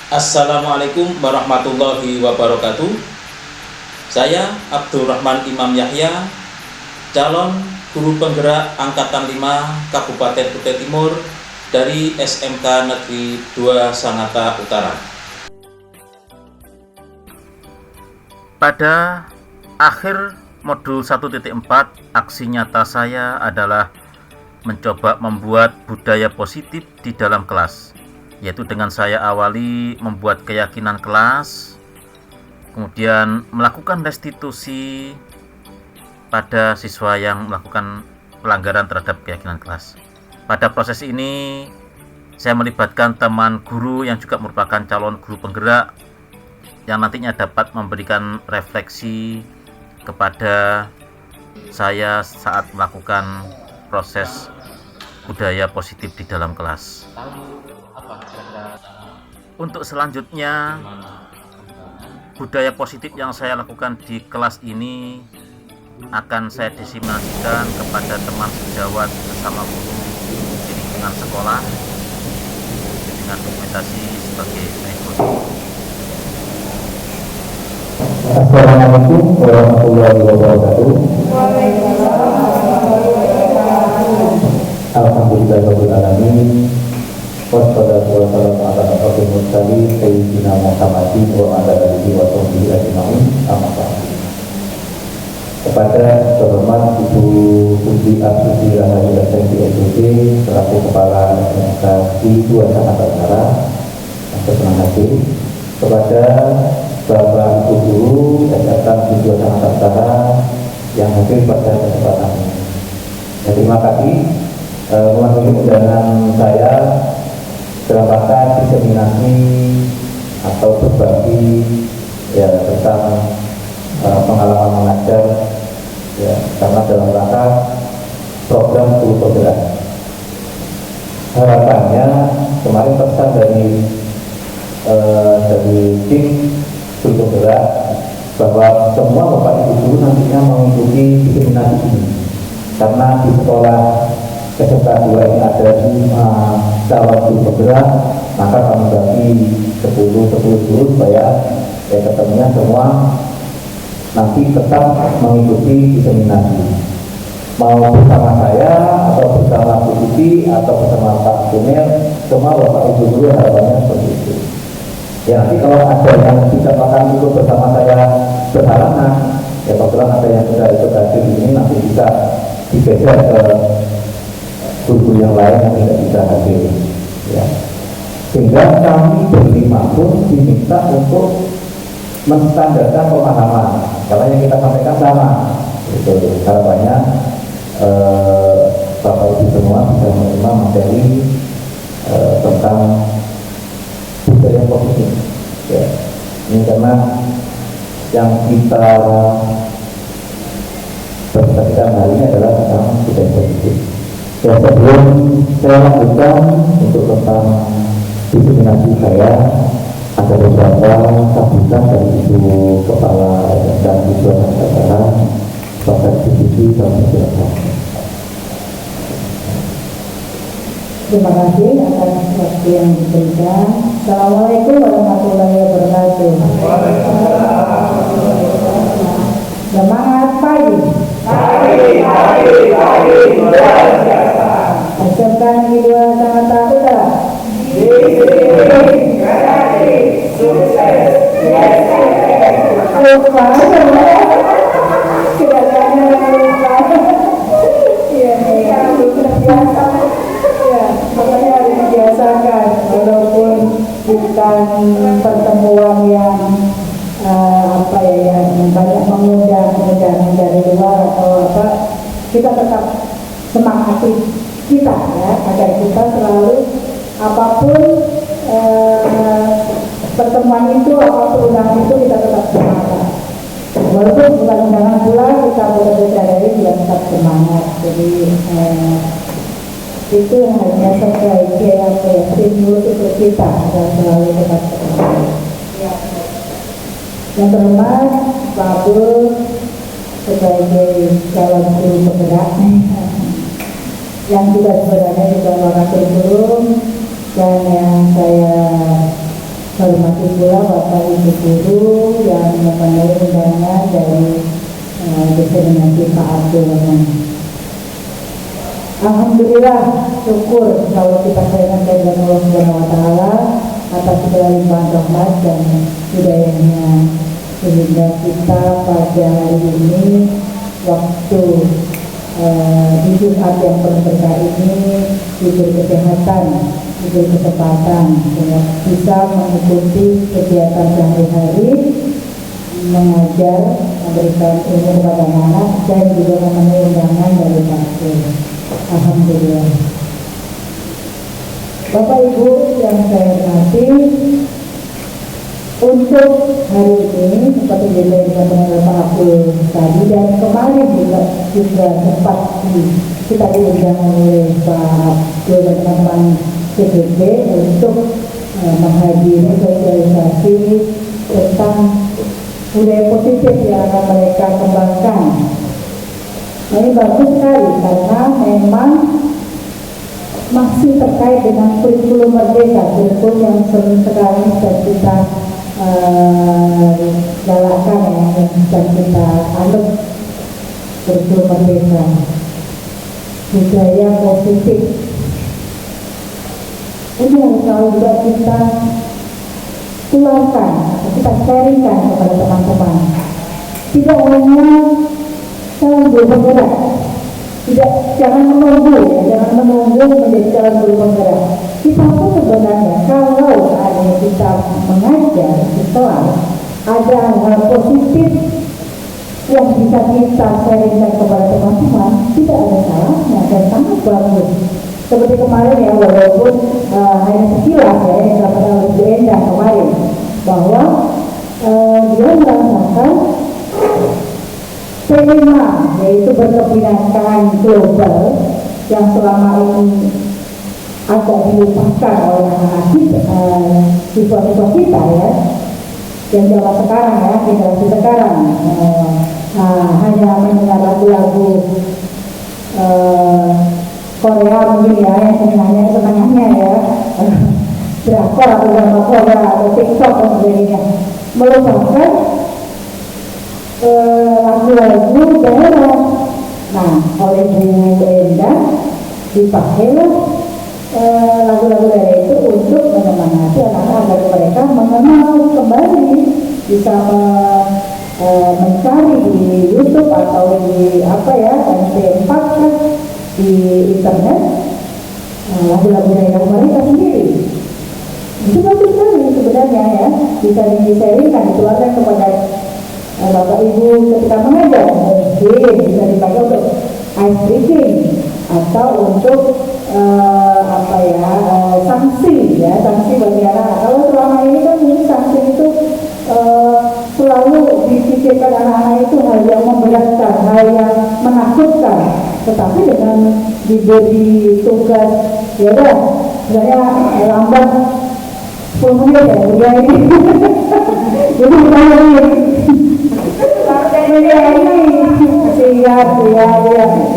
Assalamualaikum warahmatullahi wabarakatuh. Saya Abdurrahman Imam Yahya, calon guru penggerak Angkatan 5 Kabupaten Kutai Timur dari SMK Negeri 2 Sangatta Utara. Pada akhir modul 1.4, aksi nyata saya adalah mencoba membuat budaya positif di dalam kelas, yaitu dengan saya awali membuat keyakinan kelas, kemudian melakukan restitusi pada siswa yang melakukan pelanggaran terhadap keyakinan kelas. Pada proses ini saya melibatkan teman guru yang juga merupakan calon guru penggerak yang nantinya dapat memberikan refleksi kepada saya saat melakukan proses budaya positif di dalam kelas. Untuk selanjutnya, budaya positif yang saya lakukan di kelas ini akan saya diseminasikan kepada teman sejawat bersama guru di lingkungan sekolah dengan dokumentasi sebagai berikut. Assalamualaikum warahmatullahi wabarakatuh. Alhamdulillahirabbil alamin. Wassalatu wassalamu ala asyrofil mursalin sayyidina Muhammadin wa ala alihi wa sahbihi ajma'in. Amma ba'du. Kepada terhormat Ibu Susi Astuti Rahayu SMK SUT selaku Kepala SMK di 2 Sangatta Utara yang berkenan hadir, kepada Bapak Ibu Guru SMK di 2 Sangatta Utara yang hadir pada kesempatan ini. Terima kasih memenuhi undangan saya dalam rangka diseminasi atau berbagi tentang pengalaman mengajar karena dalam rangka program guru penggerak. Harapannya kemarin pesan dari tim guru penggerak bahwa semua Bapak Ibu guru nantinya mengikuti diseminasi ini, karena di sekolah SMK 2 ini ada 5 calon guru penggerak, maka kami bagi 10 guru supaya ketemunya semua nanti tetap mengikuti diseminasi, mau bersama saya atau bersama Bu Siti atau bersama Pak Kunir, semua Bapak Ibu guru harapannya seperti itu. Ya, nanti kalau ada yang tidak makan itu bersama saya berhalangan, ya kebetulan ada yang sudah ikut hadir ini, nanti bisa digeser ke guru yang lain yang tidak bisa hadir, ya. Sehingga kami berlima pun diminta untuk menstandarkan pemahaman, karena yang kita sampaikan sama. Itu harapannya Bapak Ibu semua bisa menerima materi tentang budaya positif. Ya. Ini karena yang kita berbicara hari ini adalah tentang budaya positif. Ya, sebelum saya lanjutkan untuk tentang diseminasi saya, ada beberapa sambutan dari Ibu Kepala dan Ibu Sangatta Bapak Siti Rahayu. Terima kasih atas waktu yang diberikan. Assalamualaikum warahmatullahi wabarakatuh. Semangat pagi. SMK Negeri 2 Sangatta Utara. Lupa. Kedatangan lupa. Iya, biasa. Ya, makanya harus dibiasakan, walaupun bukan pertemuan yang yang banyak mengundang dari luar atau apa, kita tetap semangati kita ya, agar kita selalu apapun pertemuan itu, apapun undangan itu, kita tetap semangat. Walaupun bukan undangan pula, kita berbicara juga tetap semangat. Jadi itu hanya sebagai simbol untuk kita agar selalu tetap semangat. Yang terhormat Pak Abdul sebagai calon guru penggerak yang juga sebenarnya juga wakil guru dan yang saya hormati pula Bapak Ibu Guru yang memenuhi undangan dari diseminasi Pak Abdul Rahman. Alhamdulillah, syukur kalau kita sayangkan kepada Allah Subhanahu wa Ta'ala atas segala limpahan rahmat dan hidayahnya, sehingga kita pada hari ini waktu di Jumat yang penuh berkah ini diberi kesehatan, diberi kesempatan sehingga bisa mengikuti kegiatan sehari-hari, mengajar, memberikan ilmu kepada anak dan juga memenuhi undangan dari Pak Abdul. Alhamdulillah. Bapak Ibu yang saya hormati, untuk hari ini seperti disampaikan oleh Pak Abdul tadi dan kemarin juga sempat kita diundang oleh Pak Abdul dan teman-teman CGB untuk menghadiri sosialisasi tentang budaya positif yang akan mereka kembangkan. Nah, ini bagus sekali karena memang masih terkait dengan kurikulum merdeka, kurikulum yang sering sekali dan kita galakkan yang bisa kita anut, kurikulum merdeka, budaya positif. Ini yang selalu juga kita tularkan, kita sharingkan kepada teman-teman. Tidak hanya calon guru penggerak, jangan menunggu menjadi calon guru penggerak. Kita pun sebenarnya kalau seandainya kita mengajar di kelas, ada hal positif yang bisa kita sharingkan kepada teman-teman, tidak ada salahnya dan sangat bagus. Seperti kemarin ya, walaupun hanya sekilas ya yang disampaikan oleh Bu Endang kemarin, bahwa dia merasakan tema yaitu berkebinekaan global yang selama ini agak dilupakan oleh anak-anak siswa-siswa kita ya, yang zaman sekarang ya, generasi sekarang hanya mendengar lagu-lagu Korea mungkin ya, yang senangnya ya drakor atau drama Korea atau TikTok dan sebagainya, melupakan lagu-lagu daerah. Nah, oleh Bu Endang dipakailah lagu-lagu daerah itu untuk menyemangati anak-anak agar mereka mengenal kembali, bisa mencari di YouTube atau di MP4 di internet lagu-lagu daerah mereka sendiri. Itu bagus sekali sebenarnya ya, bisa di-sharingkan, ditularkan kepada Bapak Ibu ketika mengajar. Mungkin bisa dipakai untuk ice breaking atau untuk sanksi bagi anak-anak. Kalau selama ini kan mungkin sanksi itu selalu dipikirkan anak-anak itu hal yang memberatkan, hal yang menakutkan. Tetapi dengan diberi tugas, ya udah, misalnya lambat 10 menit ya, udah ini. Jadi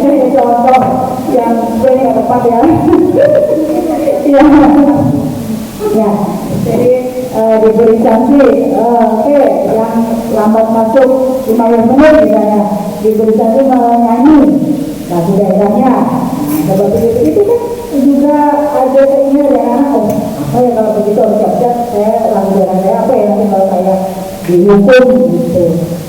ini contoh yang gue yang tepat ya. Ya, jadi diberi sanksi, oke, yang lambat masuk 15 menit misalnya, diberi sanksi menyanyi lagu daerahnya. Seperti itu kan juga ada keinginan ya, ya kalau begitu harus siap-siap saya lagu daerah saya apa ya nanti kalau saya dihukum gitu.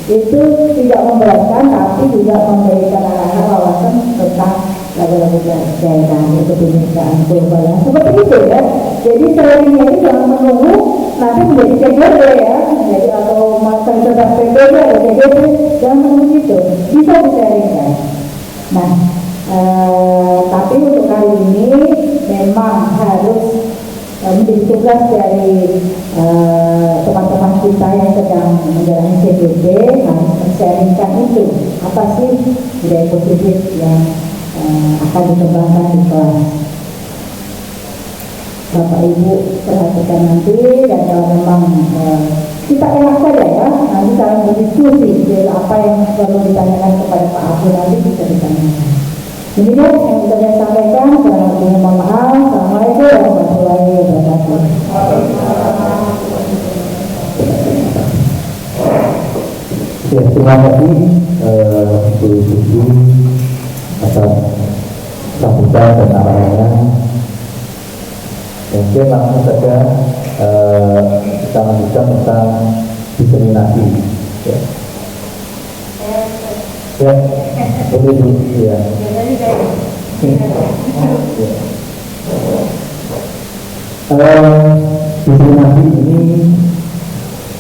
Itu tidak memberatkan tapi juga memberikan anak-anak wawasan tentang lagu-lagu daerah, itu kebinekaan global seperti itu ya. Jadi sharingnya ini jangan menunggu nanti menjadi CGD ya, jadi atau masa sudah PBB atau CGD, jangan menunggu itu, bisa di-sharingkan. Nah, tapi untuk kali ini memang harus menjadi tugas dari teman-teman kita yang sedang menjalani CGD, harus men-sharingkan itu apa sih budaya positif yang akan dikembangkan di kelas. Bapak Ibu perhatikan nanti, dan kalau memang kita enak saja ya, nanti kalau berdiskusi apa yang perlu ditanyakan kepada Pak Abdul nanti bisa ditanyakan. Demikian yang bisa saya sampaikan. Kurang lebihnya mohon maaf. Assalamualaikum warahmatullahi wabarakatuh. Ya, terima kasih Bu Susi atas sambutan dan arahannya. Mungkin langsung saja kita lanjutkan tentang diskriminasi. Ya, ya boleh Bu ya. Diskriminasi ini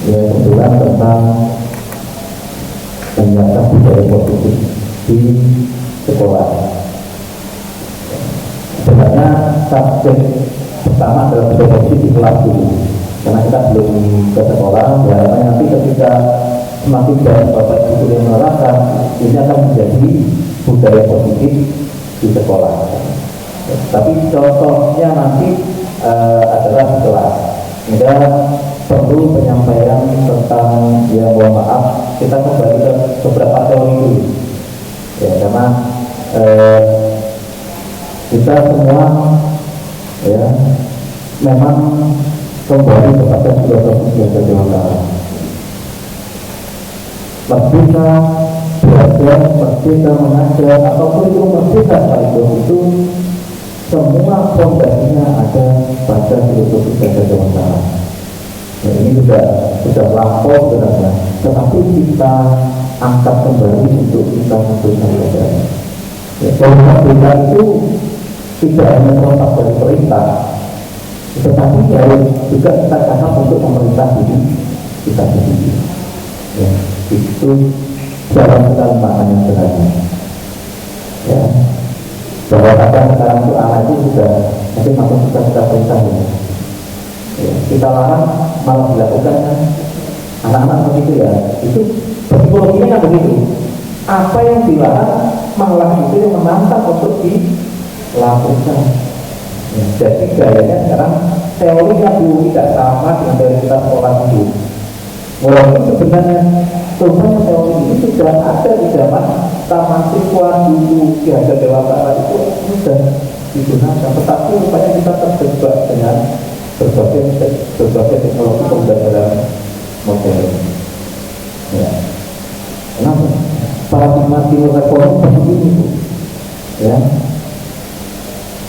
ya kebetulan tentang menyiapkan budaya positif di sekolah. Sebenarnya subjek pertama adalah budaya positif di kelas dulu, karena kita belum ke sekolah. Harapannya nanti ketika semakin banyak bapak ibu yang menerapkan, ini akan menjadi budaya positif di sekolah. Tapi contohnya nanti adalah di kelas. Sehingga perlu penyampaian tentang, ya mohon maaf, kita kembali ke beberapa teori dulu. Ya, karena kita semua ya memang kembali kepada filosofi yang berdewasa. Merdeka belajar, merdeka mengajar, ataupun itu merdeka sekalipun itu semua fondasinya ada pada filosofi yang berdewasa. Ya, ini sudah lampau sebenarnya, tetapi kita angkat kembali untuk kita memberikan pelajaran. Ya, kalau merdeka itu tidak hanya terlepas dari perintah, tetapi harus juga kita tahap untuk memerintah diri kita sendiri. Ya, itu jalan sekali maknanya sebenarnya. Ya, bahwa kadang sekarang itu anak itu sudah mungkin masuk kita perintah ya. Ya, kita larang malah dilakukan kan anak-anak begitu ya. Itu psikologinya kan begitu. Apa yang dilarang malah itu yang menantang untuk dilakukan. Ya, jadi gayanya sekarang teorinya dulu tidak sama dengan teori kita sekolah dulu. Walaupun sebenarnya sebenarnya teori ini sudah ada di zaman taman siswa dulu di Hajar Dewata itu sudah digunakan, tetapi rupanya kita terjebak dengan berbagai teknologi pembelajaran modern. Ya. Kenapa? Paradigma timur reform seperti ini, ya.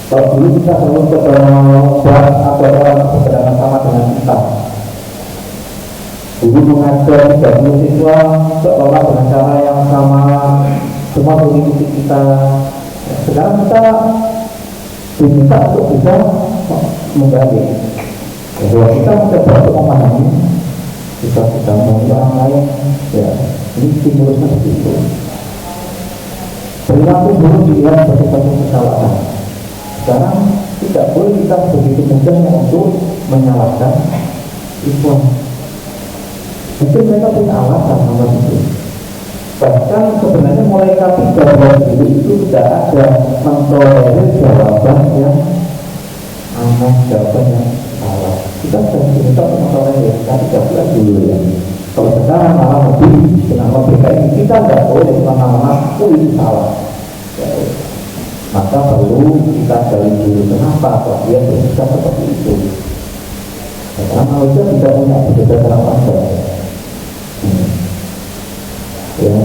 Kalau dulu kita selalu bahas agama sedangkan sama dengan kita. Dulu mengajar 30 siswa seolah dengan cara yang sama, semua mengikuti kita. Sekarang kita diminta untuk bisa menggali. Bahwa kita mencoba untuk memahami, kita sedang memahami orang lain. Ya, ini stimulusnya begitu. Perilaku dulu dilihat sebagai satu kesalahan. Sekarang tidak boleh kita begitu mudahnya untuk menyalahkan siswa. Mungkin mereka punya alasan sama itu. Bahkan sebenarnya mulai K3 dulu itu sudah ada mentolerir jawaban yang aneh, jawaban yang salah. Kita sudah diminta untuk mentolerir, tapi tidak dulu ya. Kalau sekarang malah lebih dengan merdeka ini kita tidak boleh lama-lama itu salah. Ya, maka perlu kita gali dulu kenapa kok dia bersikap seperti itu. Karena manusia tidak punya berbeda cara pandang. Ya,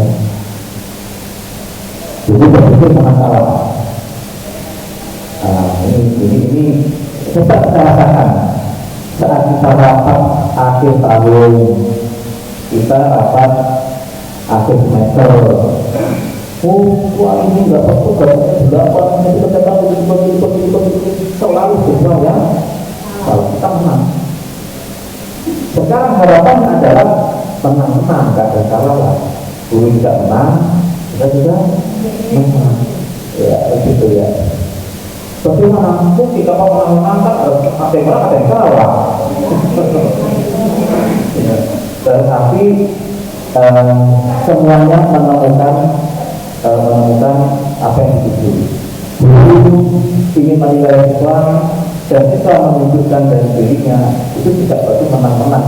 jadi berpikir sangat salah. Ini kita rasakan saat kita rapat akhir tahun, kita rapat akhir semester. Wah ini nggak apa-apa, berapa ini kita dapat selalu semua ya. Kalau kita menang, sekarang harapan adalah menang-menang, nggak ada salah lah. Dulu tidak menang, kita juga menang. Ya begitu ya. Bagaimana mungkin kita mau menang-menang kan ada yang menang, ada yang kalah. Tetapi semuanya menemukan apa yang dituju. Dulu ingin menilai siswa dan siswa menunjukkan dari dirinya itu tidak berarti menang-menang.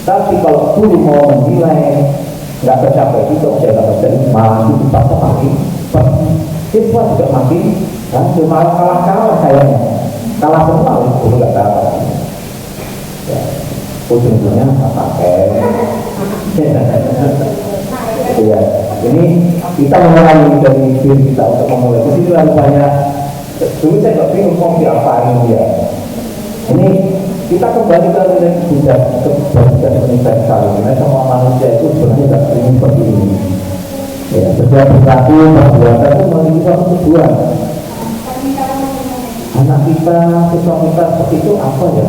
Tapi kalau dulu mau menilai nggak tercapai itu, saya nggak terjadi, malah itu dipaksa lagi. siswa juga makin cuma kalah kayaknya, kalah semua itu nggak dapat. Ya, ujung-ujungnya nggak pakai. Ya, ini kita memulai dari diri kita untuk memulai. Jadi rupanya dulu saya nggak bingung mau diapain dia. Ini kita kembali ke budaya universal. Karena semua manusia itu sebenarnya tidak ingin seperti ini. Ya, setiap perilaku perbuatan itu memiliki suatu tujuan. Anak kita, siswa kita seperti itu apa ya?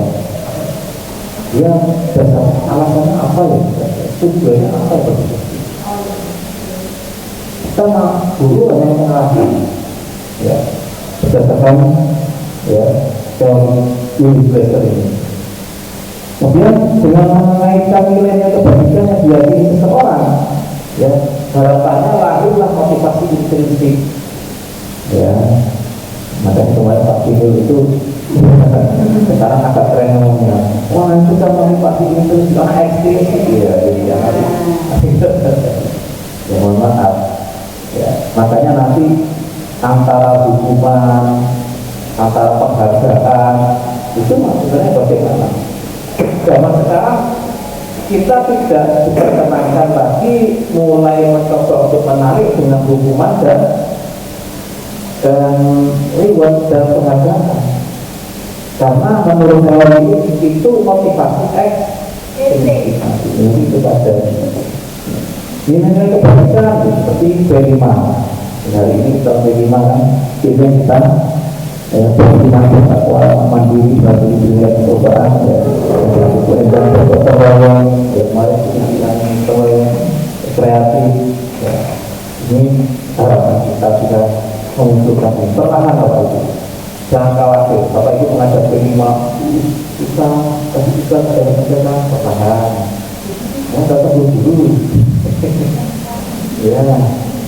Dia dasar alasannya apa ya? Tujuannya apa ya? Kita guru hanya mengarahkan, ya, berdasarkan ya teori universal ini. Kemudian dengan mengaitkan nilainya kebajikan yang diyakini seseorang, ya harapannya lahirlah motivasi intrinsik. Ya, makanya kemarin Pak Bidul itu sekarang agak keren ngomongnya. Wah itu kan motivasi intrinsik, ekstrinsik ya, ya mohon maaf. Ya, makanya nanti antara hukuman, antara penghargaan itu maksudnya bagaimana? Zaman sekarang kita tidak diperkenankan lagi mulai mencoba untuk menarik dengan hukuman dan reward dan penghargaan. Karena menurut teori itu motivasi ini itu ada. Ini hanya kebajikan seperti B5. Hari ini kita B5 kan, ini kita B5 bertakwa mandiri bagi dunia perubahan, kemudian berkotong, kemarin kita kreatif. Ini harapan kita sudah mengusulkan ini. Perlahan Bapak Ibu, jangan khawatir. Bapak Ibu mengajar B5, kita kasih kita ada perlahan. Kita tunggu dulu. Ya,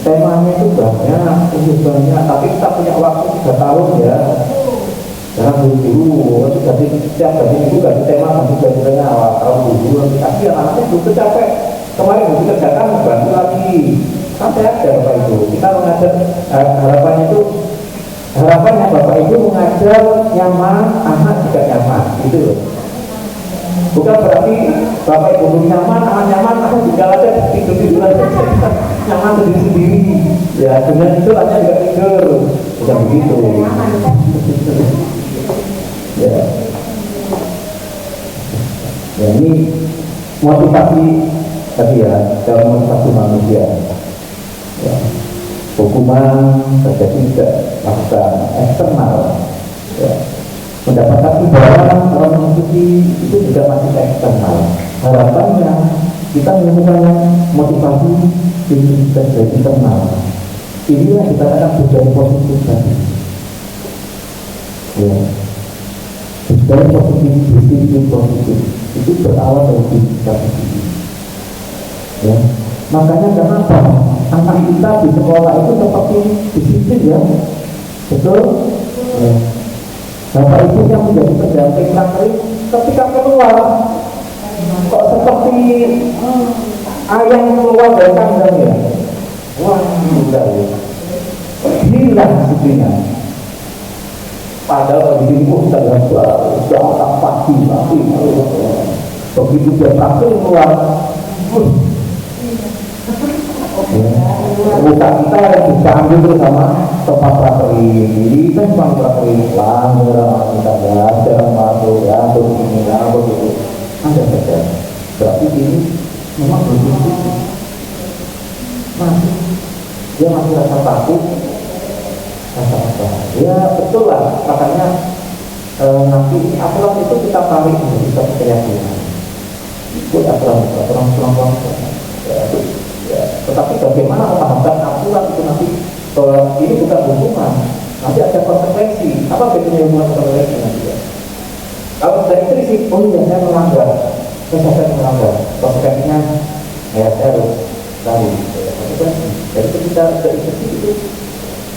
temanya itu banyak, banyak, tapi kita punya waktu 3 tahun ya. Jangan buru-buru, jadi setiap ganti itu ganti tema, ganti tema awal tahun buru-buru. Tapi anaknya belum tercapai. Kemarin belum kerjakan, bantu lagi. Kan saya ada Bapak Ibu. Kita mengajar harapannya itu, harapannya Bapak Ibu mengajar nyaman, anak juga nyaman, gitu loh. Bukan berarti Bapak Ibu nyaman, anak nyaman, anak juga ada tidur aja nyaman sendiri. Ya dengan itu anak juga tidur, bukan begitu. Ya, ya ini motivasi tadi ya, dalam motivasi manusia. Ya, hukuman terjadi tidak lakukan eksternal. Ya. Mendapatkan imbalan kalau mengikuti itu juga masih eksternal. Harapannya kita menemukan motivasi dari internal. Inilah kita akan budaya positif tadi. Ya, budaya positif, disiplin positif itu berawal dari diri kita sendiri. Ya, makanya kenapa anak kita di sekolah itu seperti disiplin ya, betul. Ya. Bapak Ibu yang menjadi pendamping nakri ketika keluar kok seperti ayam keluar dari kandang ya. Wah, udah ya. Hilang disiplinnya. Padahal di sini kita datang pagi. Begitu dia tampil keluar, muka kita yang bisa ambil bersama tempat praktek kan cuma praktek pelanggaran kita jangan masuk ya begini ada saja. Berarti ini memang belum masih dia masih rasa takut, rasa apa ya betul lah. Makanya nanti aturan itu kita tarik menjadi satu keyakinan ikut aturan ya, tetapi bagaimana memahamkan aturan itu nanti bahwa ini bukan hukuman, nanti ada konsekuensi. Apa bedanya hukuman konsekuensi nanti ya? Kalau dari prinsip, oh iya saya melanggar, saya melanggar, konsekuensinya ya saya harus tahu konsekuensi. Jadi ketika dari prinsip itu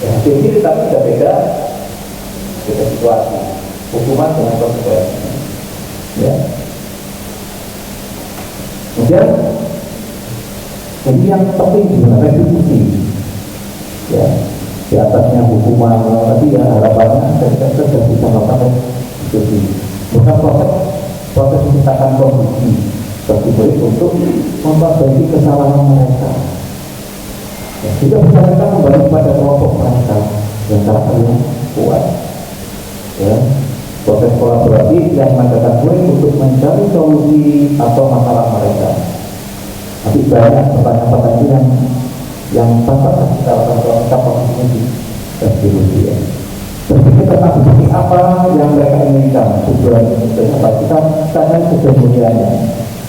ya jadi tapi sudah beda situasi hukuman dengan konsekuensi. Ya. Kemudian ini yang penting sebenarnya restitusi. Ya, di atasnya hukuman, tapi ya harapannya kita sudah bisa melakukan diskusi. Bukan proses menciptakan kondisi bagi murid untuk memperbaiki kesalahan mereka. Ya, juga bisa mereka kembali pada kelompok mereka yang karakternya kuat. Ya, proses kolaborasi yang mengadakan murid untuk mencari solusi atau masalah mereka. Tapi banyak pertanyaan-pertanyaan yang tanpa kita lakukan posisi dan diskusi. Ya. Berpikir tentang seperti apa yang mereka inginkan, tujuan apa kita tanya kemudiannya,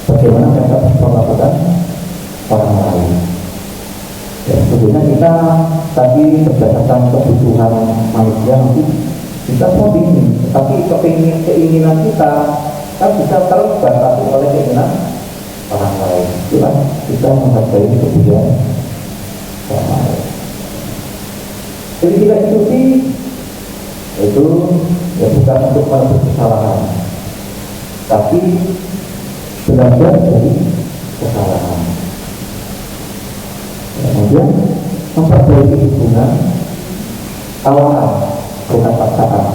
bagaimana mereka memperlakukan orang lain. Ya, sebetulnya kita tadi berdasarkan kebutuhan manusia nanti kita mau ingin, tapi keinginan kita kan bisa terbatasi oleh keinginan orang lain. Itulah kita menghargai kebutuhan orang lain. Jadi kita ikuti itu ya bukan untuk merebut kesalahan, tapi belajar dari kesalahan. Kemudian memperbaiki hubungan kawan, bukan paksaan.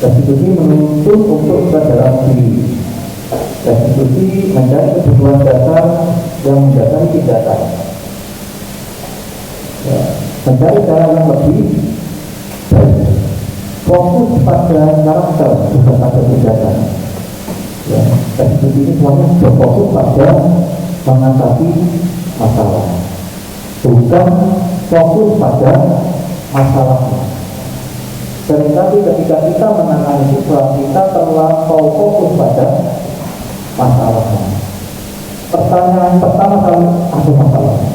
Restitusi menuntut untuk kesadaran diri. Restitusi mencari kebutuhan dasar yang mendasari tindakan. Ya, mencari cara yang lebih baik. Fokus pada karakter, bukan pada tindakan. Ya, restitusi ini semuanya berfokus pada mengatasi masalah, bukan fokus pada masalahnya. Seringkali ketika kita menangani siswa, kita terlampau fokus pada masalahnya. Pertanyaan pertama kali, apa masalahnya?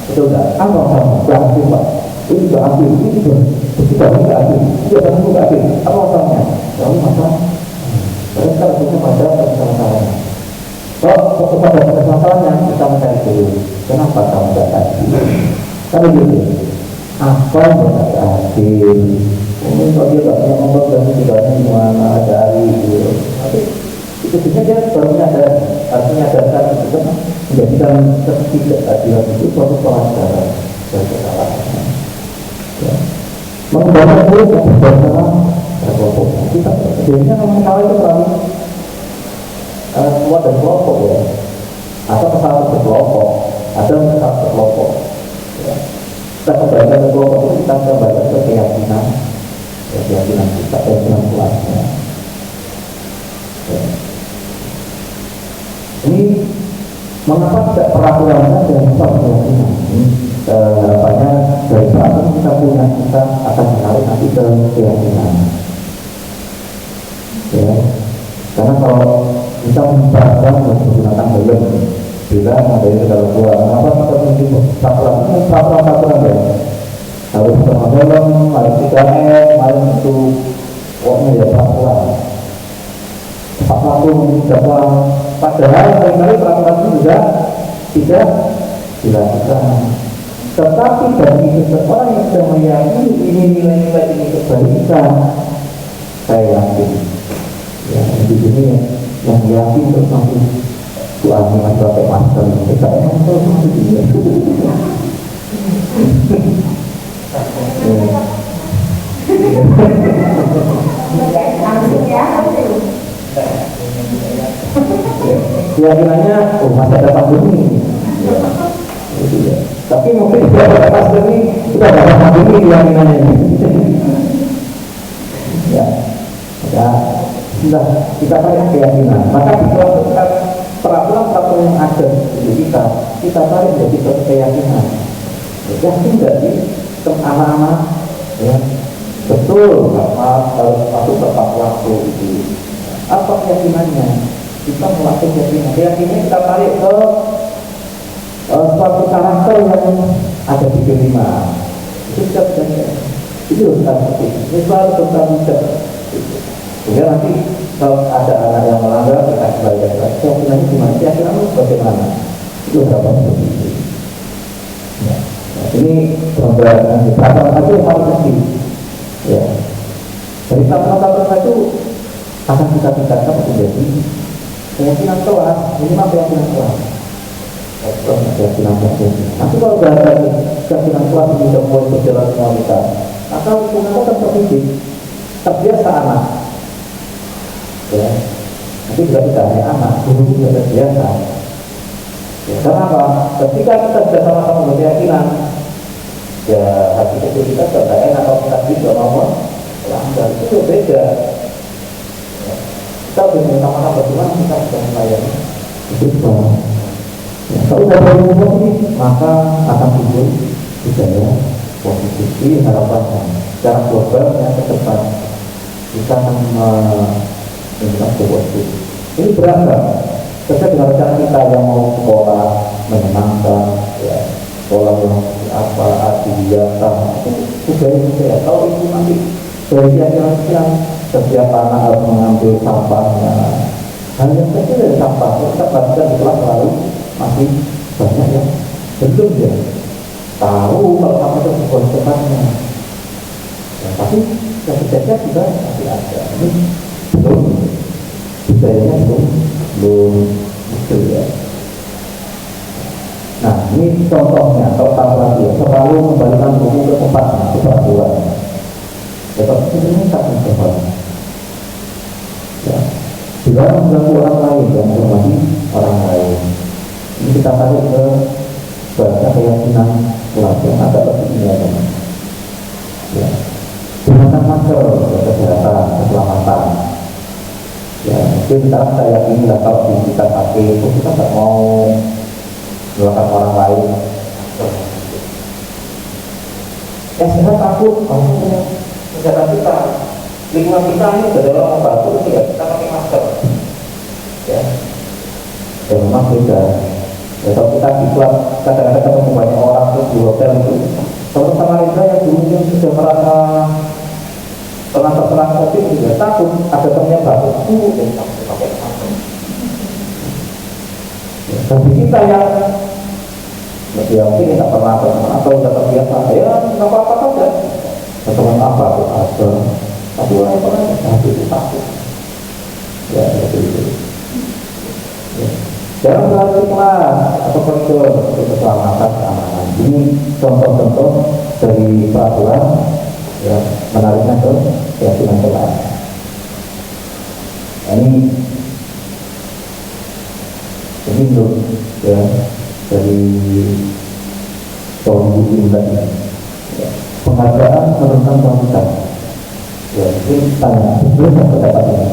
Betul tak? Apa masalahnya? Gak adil Pak. Ini gak adil, ini gak adil, ini gak adil. Apa masalahnya? Lalu masalah. Mereka harusnya pada masalahnya. Kalau kepada masalahnya kita mencari dulu, kenapa kamu gak adil? Kan begitu. Apa yang gak adil? Mungkin kalau dia gak punya nomor dan tidaknya gimana dari gitu. Tapi itu bisa dia baru menyadar, artinya menyadar itu kan menjadikan ketidakadilan itu suatu pelajaran dan kesalahan. Ya. Mengembangkan dulu kebiasaan berkelompok. Kita biasanya kalau mengenal itu terlalu kuat dan kelompok ya. Atau pesawat berkelompok, ada pesawat berkelompok. Ya. Kita kembalikan ke kelompok itu kita kembalikan ke keyakinan kita, keyakinan kelasnya. Ya. Ini mengapa tidak peraturannya dan keyakinan? Harapannya dari saat ini kita akan menarik nanti ke keyakinan. Ya. Karena kalau kita membaca menggunakan belum bila dari segala dua, kenapa kita mungkin peraturan ya? Harus sama dalam, harus 3M, harus itu pokoknya ya peraturan. Padahal seringkali peraturan itu juga tidak dilakukan. Tetapi bagi seseorang yang sudah meyakini ini nilai-nilai ini kebaikan, saya yakin. Ya, di sini yang yakin terus nanti doanya masih pakai masker. Saya masker masih dia. Keyakinannya, masih ada pandemi. Ya. Tapi mungkin tidak ada pandemi, sudah ada pandemi keyakinannya. Ya, sudah kita tarik keyakinan. Maka dilakukan peraturan-peraturan yang ada di kita tarik menjadi satu keyakinan. Yakin tidak sih anak-anak ya betul harus masuk tepat waktu itu. Apa keyakinannya? Kita melakukan keyakinan kita tarik ke suatu karakter yang ada di kelima. Itu kita bisa itu harus seperti ini selalu bertanggung jawab. Sehingga nanti kalau ada anak yang melanggar kita kembalikan keyakinannya gimana? Keyakinannya bagaimana? Itu berapa seperti itu. Ya. Nah, ini peraturan itu yang paling penting. Ya. Dari peraturan itu akan kita tingkatkan menjadi keyakinan kelas, minimal keyakinan kelas. keyakinan. Nanti kalau sudah ada keyakinan kuat ini sudah mulai berjalan realitas, maka lingkungan akan terdidik, terbiasa anak. Ya, nanti juga tidak hanya anak, guru juga terbiasa. Ya, karena apa? Ketika kita sudah sama-sama berkeyakinan, ya hati kecil kita sudah enak kalau kita juga mau melanggar, itu beda. Ya, kita sudah sama-sama berjuang, kita sudah melayani. Itu ya, kalau sudah berjuang maka akan timbul budaya positif. Ini harapannya. Secara global yang ke depan kita akan menjadi positif. Ini beragam. Sesuai dengan cara kita yang mau sekolah menyenangkan, ya, sekolah yang apa adiwiyata, itu budaya. Kalau itu nanti dari yang setiap anak harus mengambil sampahnya, hanya kecil dari sampah. Kita perhatikan di kelas lalu masih banyak yang belum ya tahu kalau sampah itu bukan tempatnya. Ya, tapi kejadian juga masih ada. Ini belum budayanya belum betul ya. Nah ini contohnya, kalau tahu lagi ya, selalu kembalikan buku ke tempatnya, ke peraturan. Tetap ini tak mencoba. Ya, juga mengganggu orang lain dan menghormati orang lain. Ini kita tarik ke bahasa keyakinan kelas yang agak lebih tinggi. Ya, gunakan masker untuk kesehatan, keselamatan. Ya, mungkin sekarang saya yakini lah kalau kita pakai, kita tak mau melakukan orang lain. Sehat takut, kesehatan kita, lingkungan kita ini sudah dalam membantu ya kita pakai masker. Ya, dan memang beda. Ya, kalau kita di kelas kadang-kadang ketemu banyak orang tuh di hotel itu, kalau sama kita yang dulu yang sudah merasa pernah terserang COVID juga takut ada temennya batuk dan takut pakai masker. Tapi kita yang ya mungkin tidak pernah atau sudah terbiasa, ya nggak apa-apa saja. Teman apa tuh ada, tapi orang yang pernah itu takut. Ya seperti itu. Jangan melalui kelas atau koridor untuk keselamatan keamanan. Ini contoh-contoh dari peraturan ya menariknya ke keyakinan kelas. Ini untuk ya dari kaum muslim tadi. Ya, penghargaan menurunkan kualitas. Ya, mungkin tanya sebelum pendapat ini.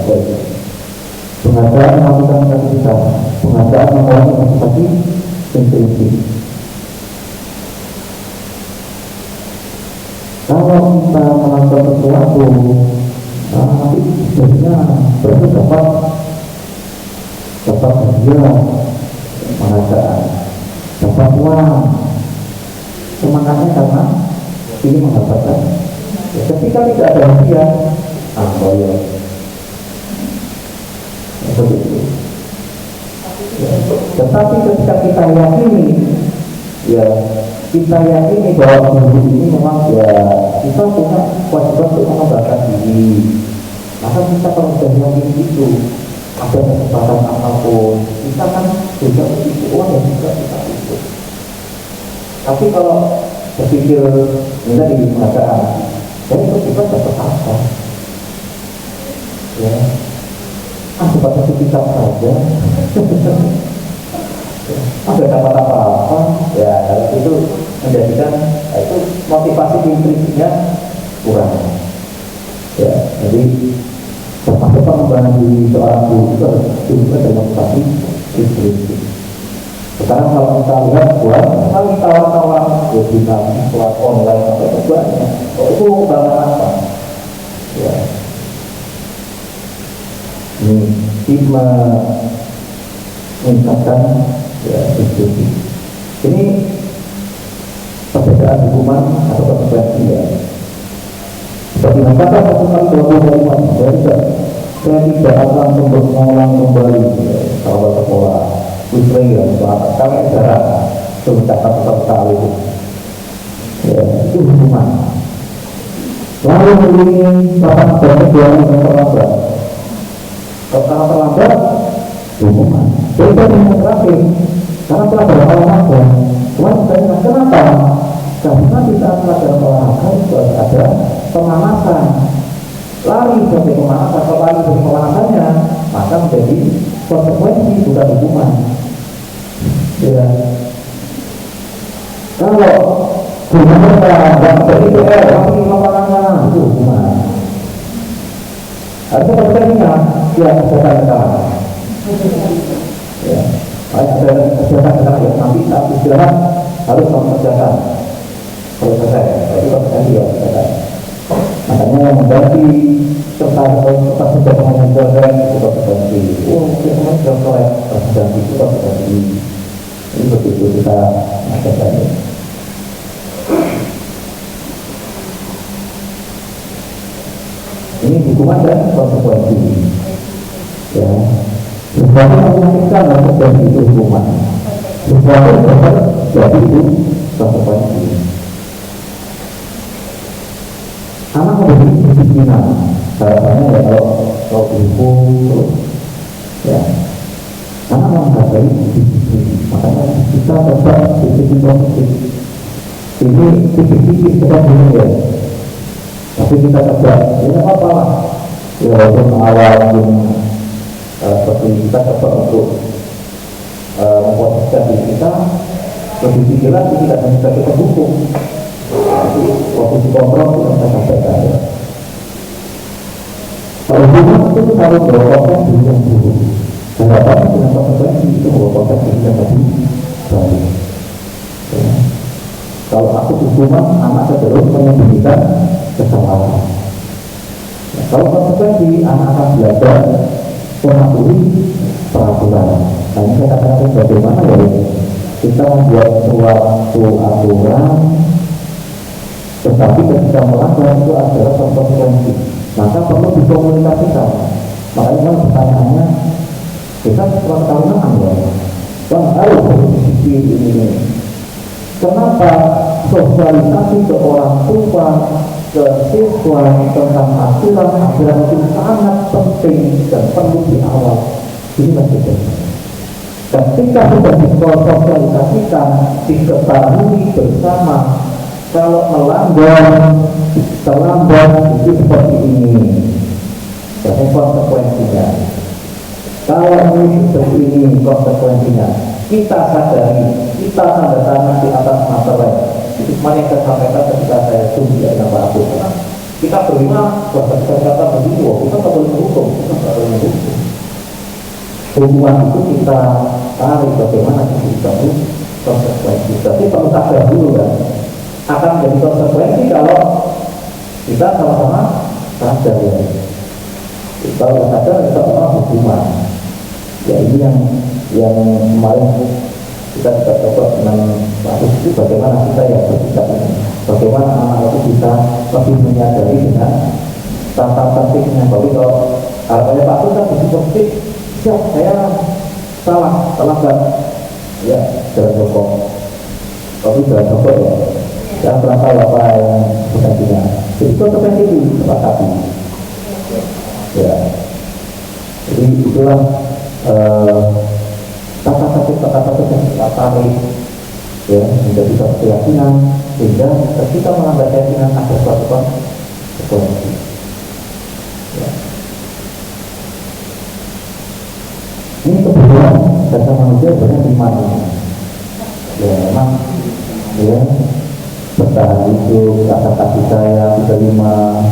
Penghargaan menurunkan kualitas, penghargaan mengurangi motivasi intrinsik. Kalau kita melakukan sesuatu, nanti jadinya berarti dapat hadiah, penghargaan, dapat uang. Semangatnya karena ini mendapatkan. Ya, ketika tidak ada hadiah, ya. Begitu. Ya, tetapi ketika kita yakini, ya kita yakini bahwa hidup ini memang ya kita punya kewajiban untuk mengembangkan diri. Maka kita kalau sudah yakini itu ada kesempatan apapun, kita kan juga begitu uang yang juga kita ikut. Tapi kalau berpikir minta di pengadaan, jadi kita dapat apa? Ya. Dapat sertifikat saja, ada dapat apa-apa, ya itu menjadikan itu motivasi intrinsiknya kurang. Ya, jadi termasuk pengembangan diri seorang guru itu harus juga termotivasi intrinsik. Sekarang kalau kita lihat buat sekali tawar-tawar webinar, kelas online apa itu banyak, itu banget apa? Ya. Ini meningkatkan ya institusi. Ini perbedaan hukuman atau konsekuensi ya. Seperti kata Rasulullah SAW, saya tidak akan mengulang kembali kalau sekolah usai ya, kami jarak mencatat sekali ya, itu hukuman. Lalu ini bapak dan kedua yang terlambat. Kalau terlambat, hukuman. Beda dengan terakhir, Karena pelajaran olahraga, cuma saya kenapa? Karena di saat pelajaran olahraga itu ada pemanasan. Lari sebagai pemanasan, kalau lari sebagai pemanasannya, maka menjadi konsekuensi bukan hukuman. Ya. Kalau gimana nggak begitu langsung lapangan itu hukuman. Ada konsekuensinya, ya kesehatan sekarang. Ya, ada kesehatan sekarang ya nanti saat istirahat harus mengerjakan. Kalau selesai, itu konsekuensi ya kesehatan. Makanya yang mengganti serta sudah mengajarkan itu konsekuensi. Kita sudah konsekuensi itu konsekuensi. Ini begitu kita mengajarkan. Ini hukuman dan konsekuensi. Ya, sesuatu yang menyakitkan dan konsekuensi itu hukuman. Sesuatu yang dapat jadi itu konsekuensi. Anak memiliki kedisiplinan. Harapannya ya kalau dihukum terus, ya, anak menghargai disiplin. Makanya kita tetap disiplin positif. Ini tipis-tipis kita bingung ya. Tapi kita kerja, ya apa lah. Ya walaupun awal mungkin seperti kita coba untuk memposisikan diri kita lebih tinggi lagi, tidak hanya sebagai pendukung. Jadi waktu dikontrol kita bisa sampaikan ya. Kalau hukuman itu kalau berproses diri yang buruk, harapan dengan konsekuensi itu berproses diri yang lebih baik. Ya. Kalau aku hukuman, anak cenderung menyembunyikan kesalahan. Ya, kalau konsekuensi, anak akan belajar mematuhi peraturan. Nah ini saya katakan bagaimana ya kita membuat suatu aturan, tetapi ketika melanggar itu adalah konsekuensi. Maka perlu dikomunikasikan. Makanya pertanyaannya, kita setelah tahunan ya, kan harus berdiskusi ini. Kenapa sosialisasi ke orang tua, ke siswa tentang aturan itu sangat penting dan perlu di awal. Ini maksudnya. Ketika sudah disosialisasikan, diketahui bersama, kalau melanggar, terlambat itu seperti ini. Jadi konsekuensinya. Kalau ini seperti ini konsekuensinya. Kita sadari, kita tanda tangan di atas materai. Itu mana yang saya sampaikan ketika saya tunggu ya nama aku. Kita berima bahwa kata begini, kita tak boleh menghukum, kita tak boleh menghukum. Hukuman itu kita tarik bagaimana kita itu konsekuensi. Tapi perlu sadar dulu kan, akan menjadi konsekuensi kalau kita sama-sama sadar ya. Kalau sadar kita sama hukuman. Ya ini yang kemarin kita coba dengan kasus itu bagaimana kita ya bersikap ini, bagaimana anak itu bisa lebih menyadari dengan tata tertibnya. Tapi kalau harapannya Pak Tuh kan positif, siap saya salah kan, ya jangan sokong. Tapi jangan sokong ya, jangan terangkai apa yang bergantinya. Jadi konsekuensi itu sepakati. Ya, jadi itulah kata-kata yang kita tarik ya menjadi satu keyakinan sehingga ketika melanggar keyakinan ada suatu konsekuensi. Ya. Ini kebetulan dasar manusia banyak iman. Ya memang ya bertahan hidup, rasa kasih sayang, terima,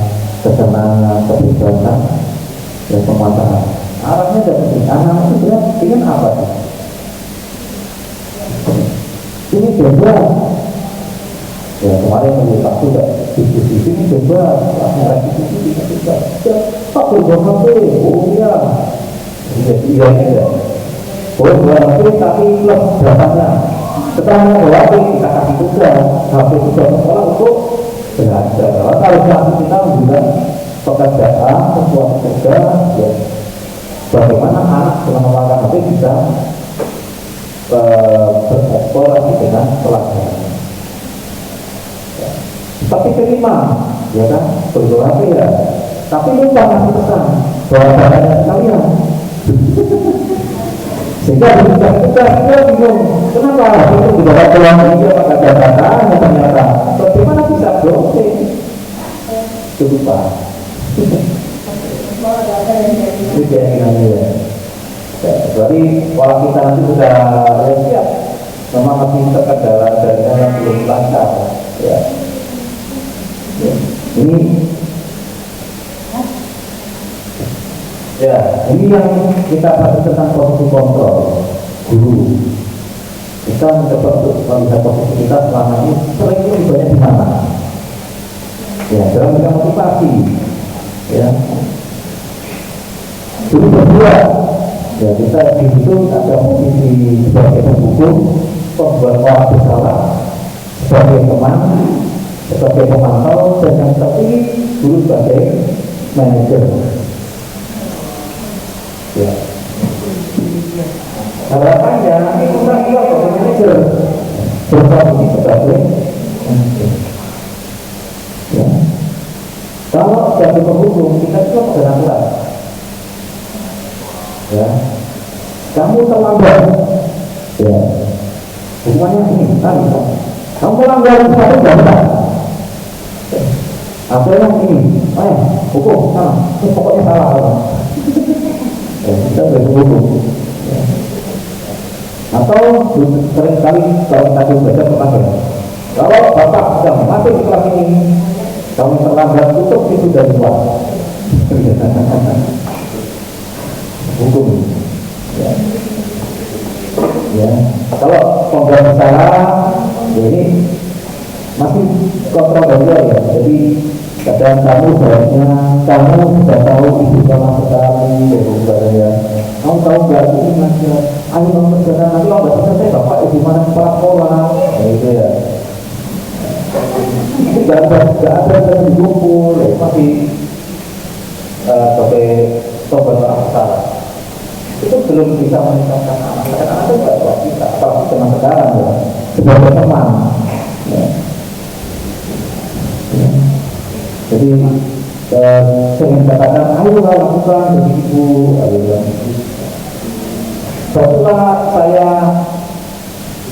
kesenangan, kebebasan, dan penguasaan. Arahnya dari anak itu sebenarnya ingin apa sih? Ini bebas. Ya kemarin menurut aku sudah diskusi ini bebas, kelasnya diskusi ini bebas. Pak berbohong oh iya, iya ya. Boleh berbohong tapi plus berapanya. Setelah berarti kita kasih tugas, habis tugas sekolah untuk belajar. Kalau kita membuat pekerjaan, sebuah tugas, ya. Bagaimana anak selama makan HP bisa bereksplorasi dengan pelajaran. Ya. Tapi terima, ya kan, berdoa ya. Tapi lupa ngasih pesan bahwa kalian Sehingga kita bingung, kenapa itu di dalam peluang ini apakah jabatan ternyata bagaimana bisa blokir? Itu lupa. Itu keyakinannya ya. Berarti kalau kita nanti sudah siap, memang masih terkendala dari yang belum lancar. Ya. Ini yang kita bahas tentang posisi kontrol guru. Kita mencoba untuk melihat posisi kita selama ini sering lebih banyak di mana. Ya, dalam bidang motivasi. Ya. Guru berdua. Ya, kita di situ ada posisi sebagai penghukum, pembuat orang bersalah, sebagai teman, sebagai pemantau, dan yang terpilih guru sebagai manajer. Ya. Harapannya itu kita sebagai manajer berfungsi sebagai manajer. Ya. Kalau sebagai penghukum kita juga beraturan. Ya, kamu terlambat. Ya, hukumannya ini tadi. Kamu melanggar satu jabatan. Apa yang ini? Hukum salah. Ini pokoknya salah. Ya, kita berhukum. Ya. Atau sering kali kalau kita baca pertanyaan, kalau bapak sedang masuk di kelas ini, kamu terlambat, tutup pintu dari luar. Hukum. Ya. Ya. Kalau pembuat salah, ini masih kontroversial ya. Jadi kadang kamu seharusnya kamu sudah tahu ibu sama sekali, ya. Kamu tahu nggak ini masih ayo memperkenalkan nanti kalau nggak selesai bapak ibu mana kepala sekolah, gitu ya. Nggak ada yang dikumpul, ya. Masih sebagai pembuat orang salah. Itu belum bisa meningkatkan anak-anak itu nggak buat kita, apalagi zaman sekarang ya, sebagai teman. Ya. Ya. Jadi saya ingin katakan, ayo lakukan begitu, ayo lakukan. Setelah saya,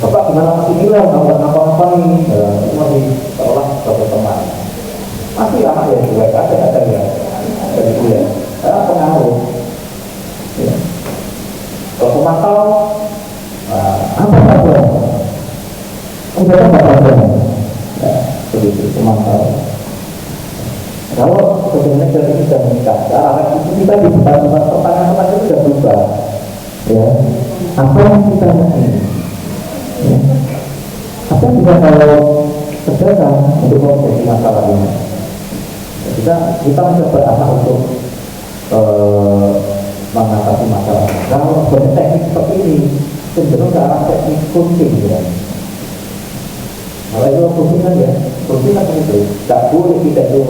bapak gimana masih bilang, nggak ngapa-ngapain, itu masih seolah sebagai teman. Masih anak ya, juga ada ya, begitu ya, karena pengaruh. Ya. Kalau pemantau, apa saja? Enggak apa saja. Begitu pemantau. Kalau sebenarnya dari kita menikah, itu kita di pertanyaan itu sudah berubah. Ya, apa yang kita ingin? Ya. Apa yang kita kalau kerjakan untuk menjadi masalah ini? Kita mencoba untuk mengatasi masalah. Kalau berteknik seperti ini, cenderung ke arah teknik coaching ya. Kalau itu coaching kan ya, coaching kan itu tak boleh kita itu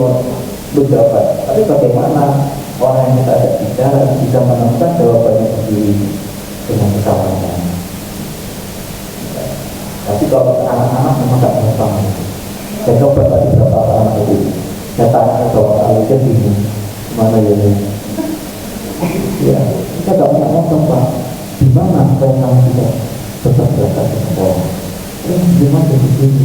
menjawab. Tapi bagaimana orang yang kita ajak bicara bisa menemukan jawabannya sendiri dengan kesalahannya. Tapi kalau anak-anak memang tak mengetahui. Saya coba tadi beberapa anak itu, saya tanya soal itu bingung, mana ya ini? Ya, kita tidak punya ngomong Pak. Di mana supaya kamu tidak tetap berangkat ke sekolah? Di mana begini?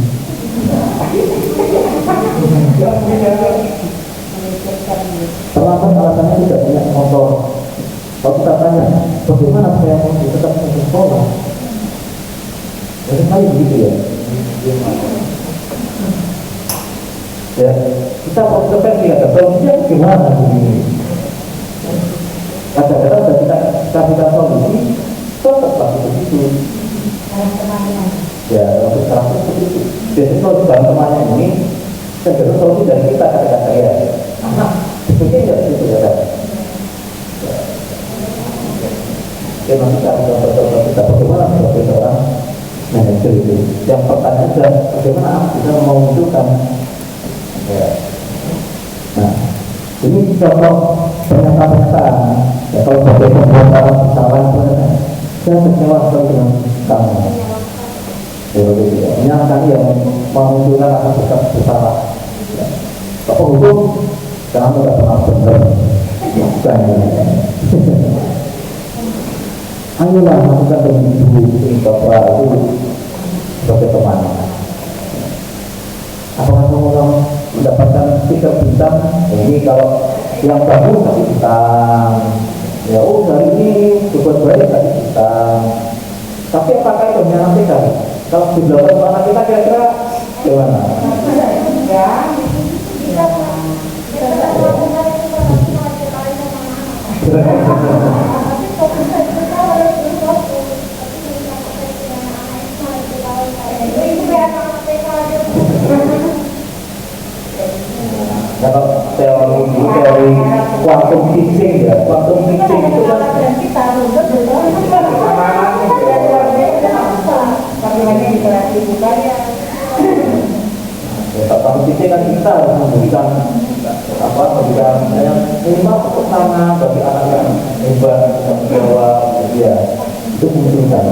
Terlambat alasannya tidak punya motor. Kalau kita tanya, bagaimana supaya kamu tetap ke sekolah? Jadi kali begitu ya. Ya, kita observasi ada solusinya gimana begini? Kadang-kadang kita kasihkan solusi, tetap lagi begitu. Ya, untuk sekarang seperti itu. Jadi kalau dalam temannya ini, cenderung solusi dari kita kata-kata ya, anak, sebetulnya tidak begitu ya. Oke, nanti kita akan bercoba kita bagaimana sebagai seorang manajer itu. Yang pertanyaan adalah bagaimana bisa memunculkan. Ya. Nah, ini contoh pernyataan. Ya, kalau sebagai pembuat kesalahan sebenarnya saya kecewa sekali dengan kamu. Ya, menyalahkan yang memunculkan rasa bersalah. Ya. Bapak hukum, kamu tidak pernah benar. Bukan. ayolah lakukan dengan ibu ini bapak itu sebagai teman. Apakah kamu mendapatkan stiker bintang? Ini kalau yang bagus kasih bintang. Ya, oh hari ini berbuat baik kasih bintang. Tapi apakah itu menyenangkan? Kalau di belakang anak kita kira-kira gimana? Kalau teori quantum teaching ya, quantum teaching itu kan quantum teaching kan kita harus memberikan memberikan yang minimal pertama bagi anak yang hebat yang jawab ya itu memungkinkan.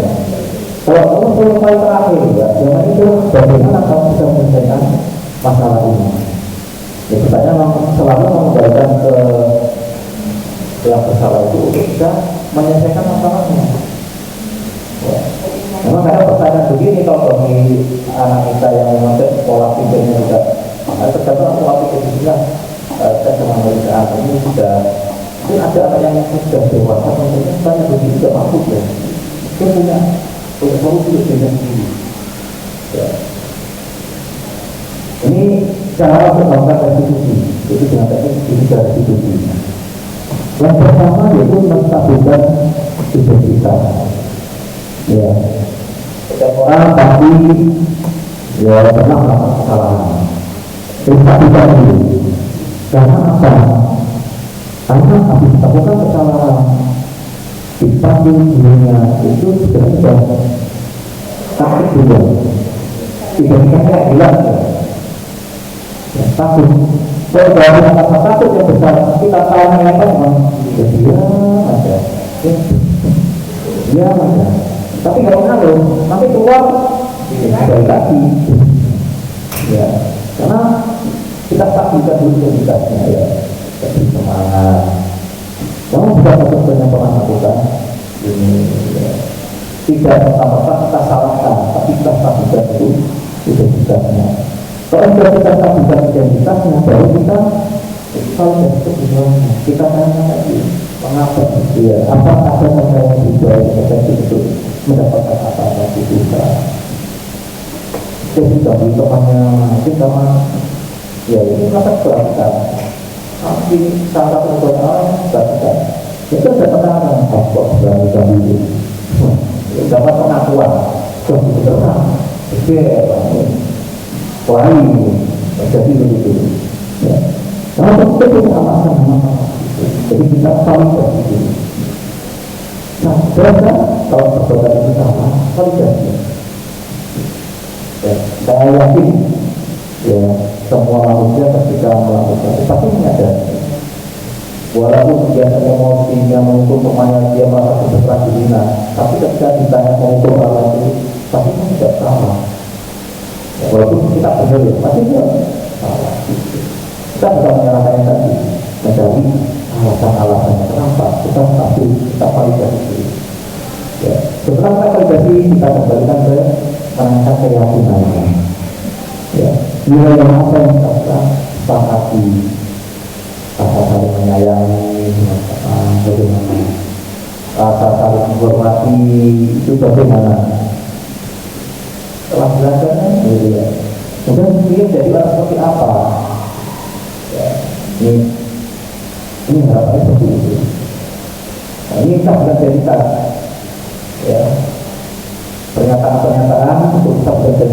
Kalau kamu selesai terakhir ya, jangan itu bagaimana kamu bisa menyelesaikan masalah ini. Ya pertanyaan selalu mengembalikan ke yang bersalah itu untuk bisa menyelesaikan masalahnya. Ya. Memang karena pertanyaan begini kalau bagi anak kita yang memang pola pikirnya juga tergantung pola pikir juga dengan mereka ini sudah mungkin ada anak yang sudah dewasa mungkin tanya begini tidak mampu ya. Dia punya solusi dengan sendiri. Ya. Ini cara untuk melakukan restitusi, itu dengan teknik digital restitusi. Yang pertama yaitu menstabilkan identitas. Ya, setiap orang pasti ya pernah melakukan kesalahan. Menstabilkan diri. Karena apa? Karena habis melakukan kesalahan di panggung dunia itu sudah takut juga. Identitasnya hilang. Takut. Kalau dari kata takut yang besar, kita tahu apa memang dia ada, dia ada. Tapi kalau ngaruh, nanti keluar dari kaki. Ya, karena kita stabilkan dulu identitasnya ya, jadi semangat. Kamu bisa benar pernah lakukan ini. Ya. Tidak pertama kita salahkan, tapi kita stabilkan dulu identitasnya. Kalau sudah kita stabilkan identitasnya, baru kita validasi kebenarannya. Kita tanya lagi, mengapa dia? Apa ada yang lebih baik potensi untuk mendapatkan apa yang kita? Jadi kami temannya, kita ya ini kata berangkat. Tapi salah satu orang berangkat. Itu ada penanganan apa berangkat itu. Dapat pengakuan, jadi terang. Wah ini jadi begitu. Ya. Karena kita punya alasan jadi kita validasi dulu. Nah, berarti kalau perbuatan itu salah, validasi. Ya, saya yakin ya semua manusia ketika melakukan itu pasti menyadari. Walaupun biasa emosinya mengukur temannya dia merasa frustrasi dina, tapi ketika ditanya mengukur hal itu pasti tidak salah. Ya, walaupun kita benar ya, pasti dia salah. Kita bisa menyalahkan tadi, mencari alasan-alasannya kenapa kita pasti kita validasi dulu. Ya, setelah kita validasi kita kembalikan ke menangkan keyakinannya. Ya, nilai yang apa yang kita sepakati, rasa saling menyayangi, bagaimana rasa saling menghormati itu bagaimana? Setelah belajarnya, ya. Kemudian dia jadi orang seperti apa? Ya, ini harapannya seperti itu. Nah, ini kita belajar ya, pernyataan-pernyataan untuk kita belajar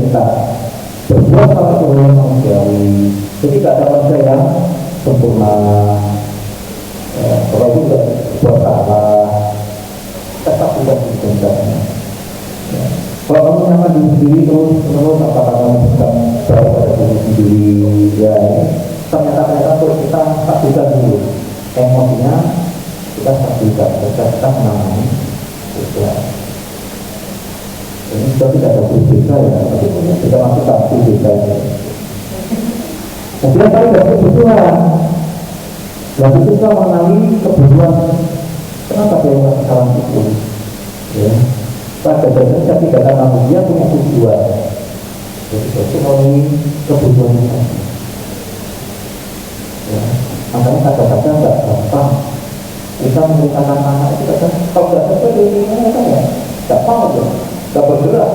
berbuat salah satu yang manusiawi. Jadi tidak ada manusia yang sempurna. Kalau itu tidak buat salah, tetap tidak dibenarnya. Kalau kamu nyaman diri sendiri terus apakah kamu bisa baik pada diri sendiri? Ya, ternyata terus kita stabilkan dulu emosinya, kita stabilkan, kita menangani. Ini sudah tidak ada berbeda ya, tapi kita masukkan berbeda ya. Kemudian kali dari kebutuhan, lalu kita mengenali kebutuhan. Kenapa dia melakukan kesalahan itu? Ya, pada dasarnya kegiatan manusia punya tujuan, yaitu memenuhi kebutuhan tadi. Ya, makanya kadang-kadang nggak gampang kita memerintahkan anak itu kadang kalau nggak sesuai dengan keinginan kita ya nggak mau aja, nggak bergerak,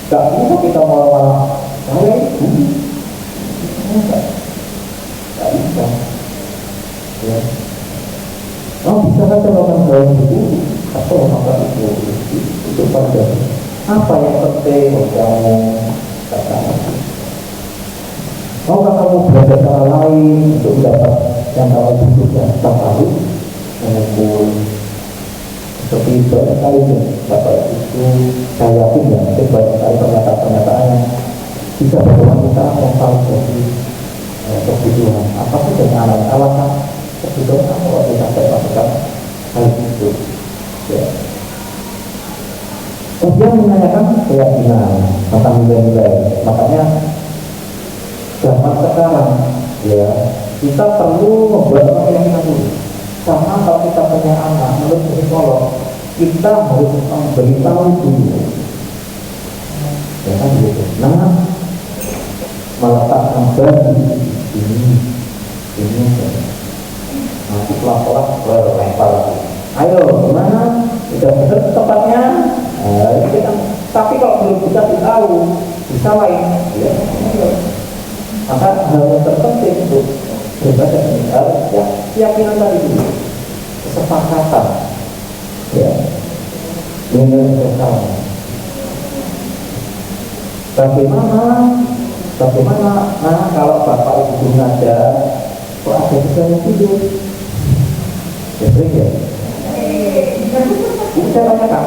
nggak bisa kita malah saya itu nggak bisa. Ya. Oh bisa saja melakukan hal itu atau melakukan itu pada apa yang penting kamu katakan. Maukah kamu belajar cara lain untuk mendapat yang kamu butuhkan? Tak tahu mengumpul seperti banyak kali Bapak itu saya yakin ya mungkin banyak kali pernyataan-pernyataannya bisa bagaimana kita memvalidasi kebutuhan apa sih dengan alasan kebutuhan apa waktu sampai melakukan hal itu ya. Kemudian menanyakan keyakinan tentang nilai-nilai, makanya zaman sekarang ya kita perlu membuat keyakinan dulu. Sama kalau kita punya anak, menurut psikolog kita harus memberitahu dulu, ya kan gitu. Nah, meletakkan bagi ini, nanti pelan-pelan berlempar. Ayo, gimana? Sudah benar tempatnya? Kita, tapi kalau belum bisa tahu, bisa lain. Ya, maka hal yang terpenting untuk beribadah ini harus keyakinan tadi dulu, kesepakatan, ya, dengan bersama. Bagaimana kalau bapak ibu ngajar kok ada yang tidur? Ya sering ya. Ini saya tanyakan,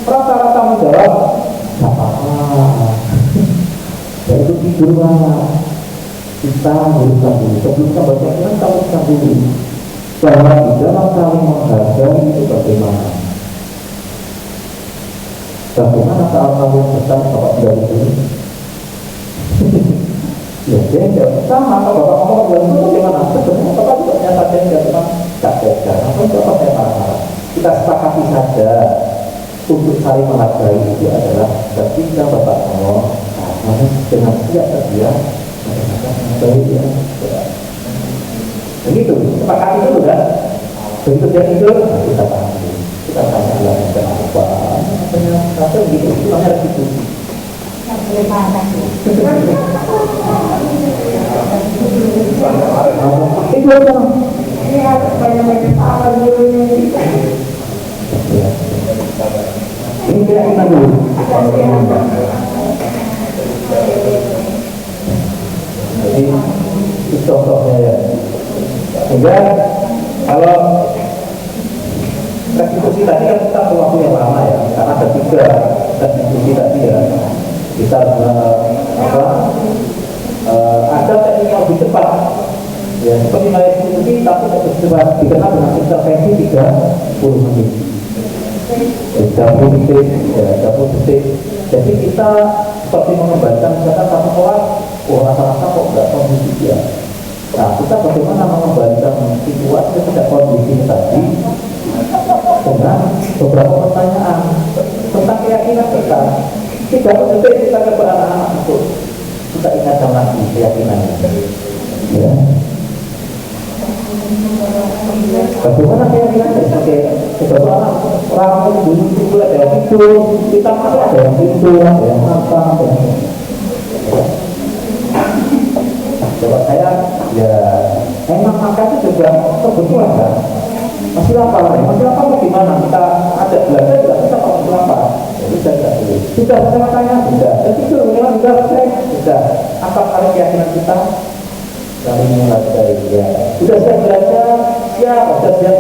rata-rata menjawab, nggak apa-apa. Ya itu tidur banget. Kita haruskan dulu, sebelum kita baca Quran kita haruskan dulu bahwa di dalam saling menghargai itu bagaimana saat kamu besar bapak dari sini ya dia sama kalau bapak ngomong dari itu bagaimana sebenarnya bapak juga punya saja yang memang tak beda apa itu apa saya marah kita sepakati saja untuk saling menghargai itu adalah ketika bapak ngomong dengan siap terdia baik ya, begitu sepakati dulu kan, begitu dia tidur, kita panggil, kita tanya Allah kenapa, apa begitu, itu namanya restitusi. Itu dong, ini harus banyak-banyak apa dulu ini kita dulu. Jadi itu contohnya ya. Sehingga kalau restitusi tadi kan kita perlu waktu yang lama ya, karena ada 3 restitusi tadi ya. Kita ada teknik yang lebih cepat. Ya seperti restitusi tapi cepat dikenal dengan intervensi 30 menit. 30 detik, ya 30 detik. Jadi kita seperti mengembalikan misalkan satu kelas, rata-rata kok nggak kondisi dia. Nah, kita bagaimana mengembalikan situasi tidak kondisi tadi dengan beberapa pertanyaan tentang keyakinan kita. 30 detik kita ke anak-anak untuk kita ingatkan lagi keyakinannya. Ya. Bagaimana keyakinannya sebagai anak orang dulu itu ada yang tidur, kita masih ada yang tidur, ada yang makan, ada yang coba saya ya emang makan itu juga kebutuhan kan masih lapar gimana kita ada belajar juga kita masih lapar jadi sudah saya tanya sudah jadi itu memang sudah apa kali keyakinan kita saling menghargai ya sudah siap belajar ya sudah siap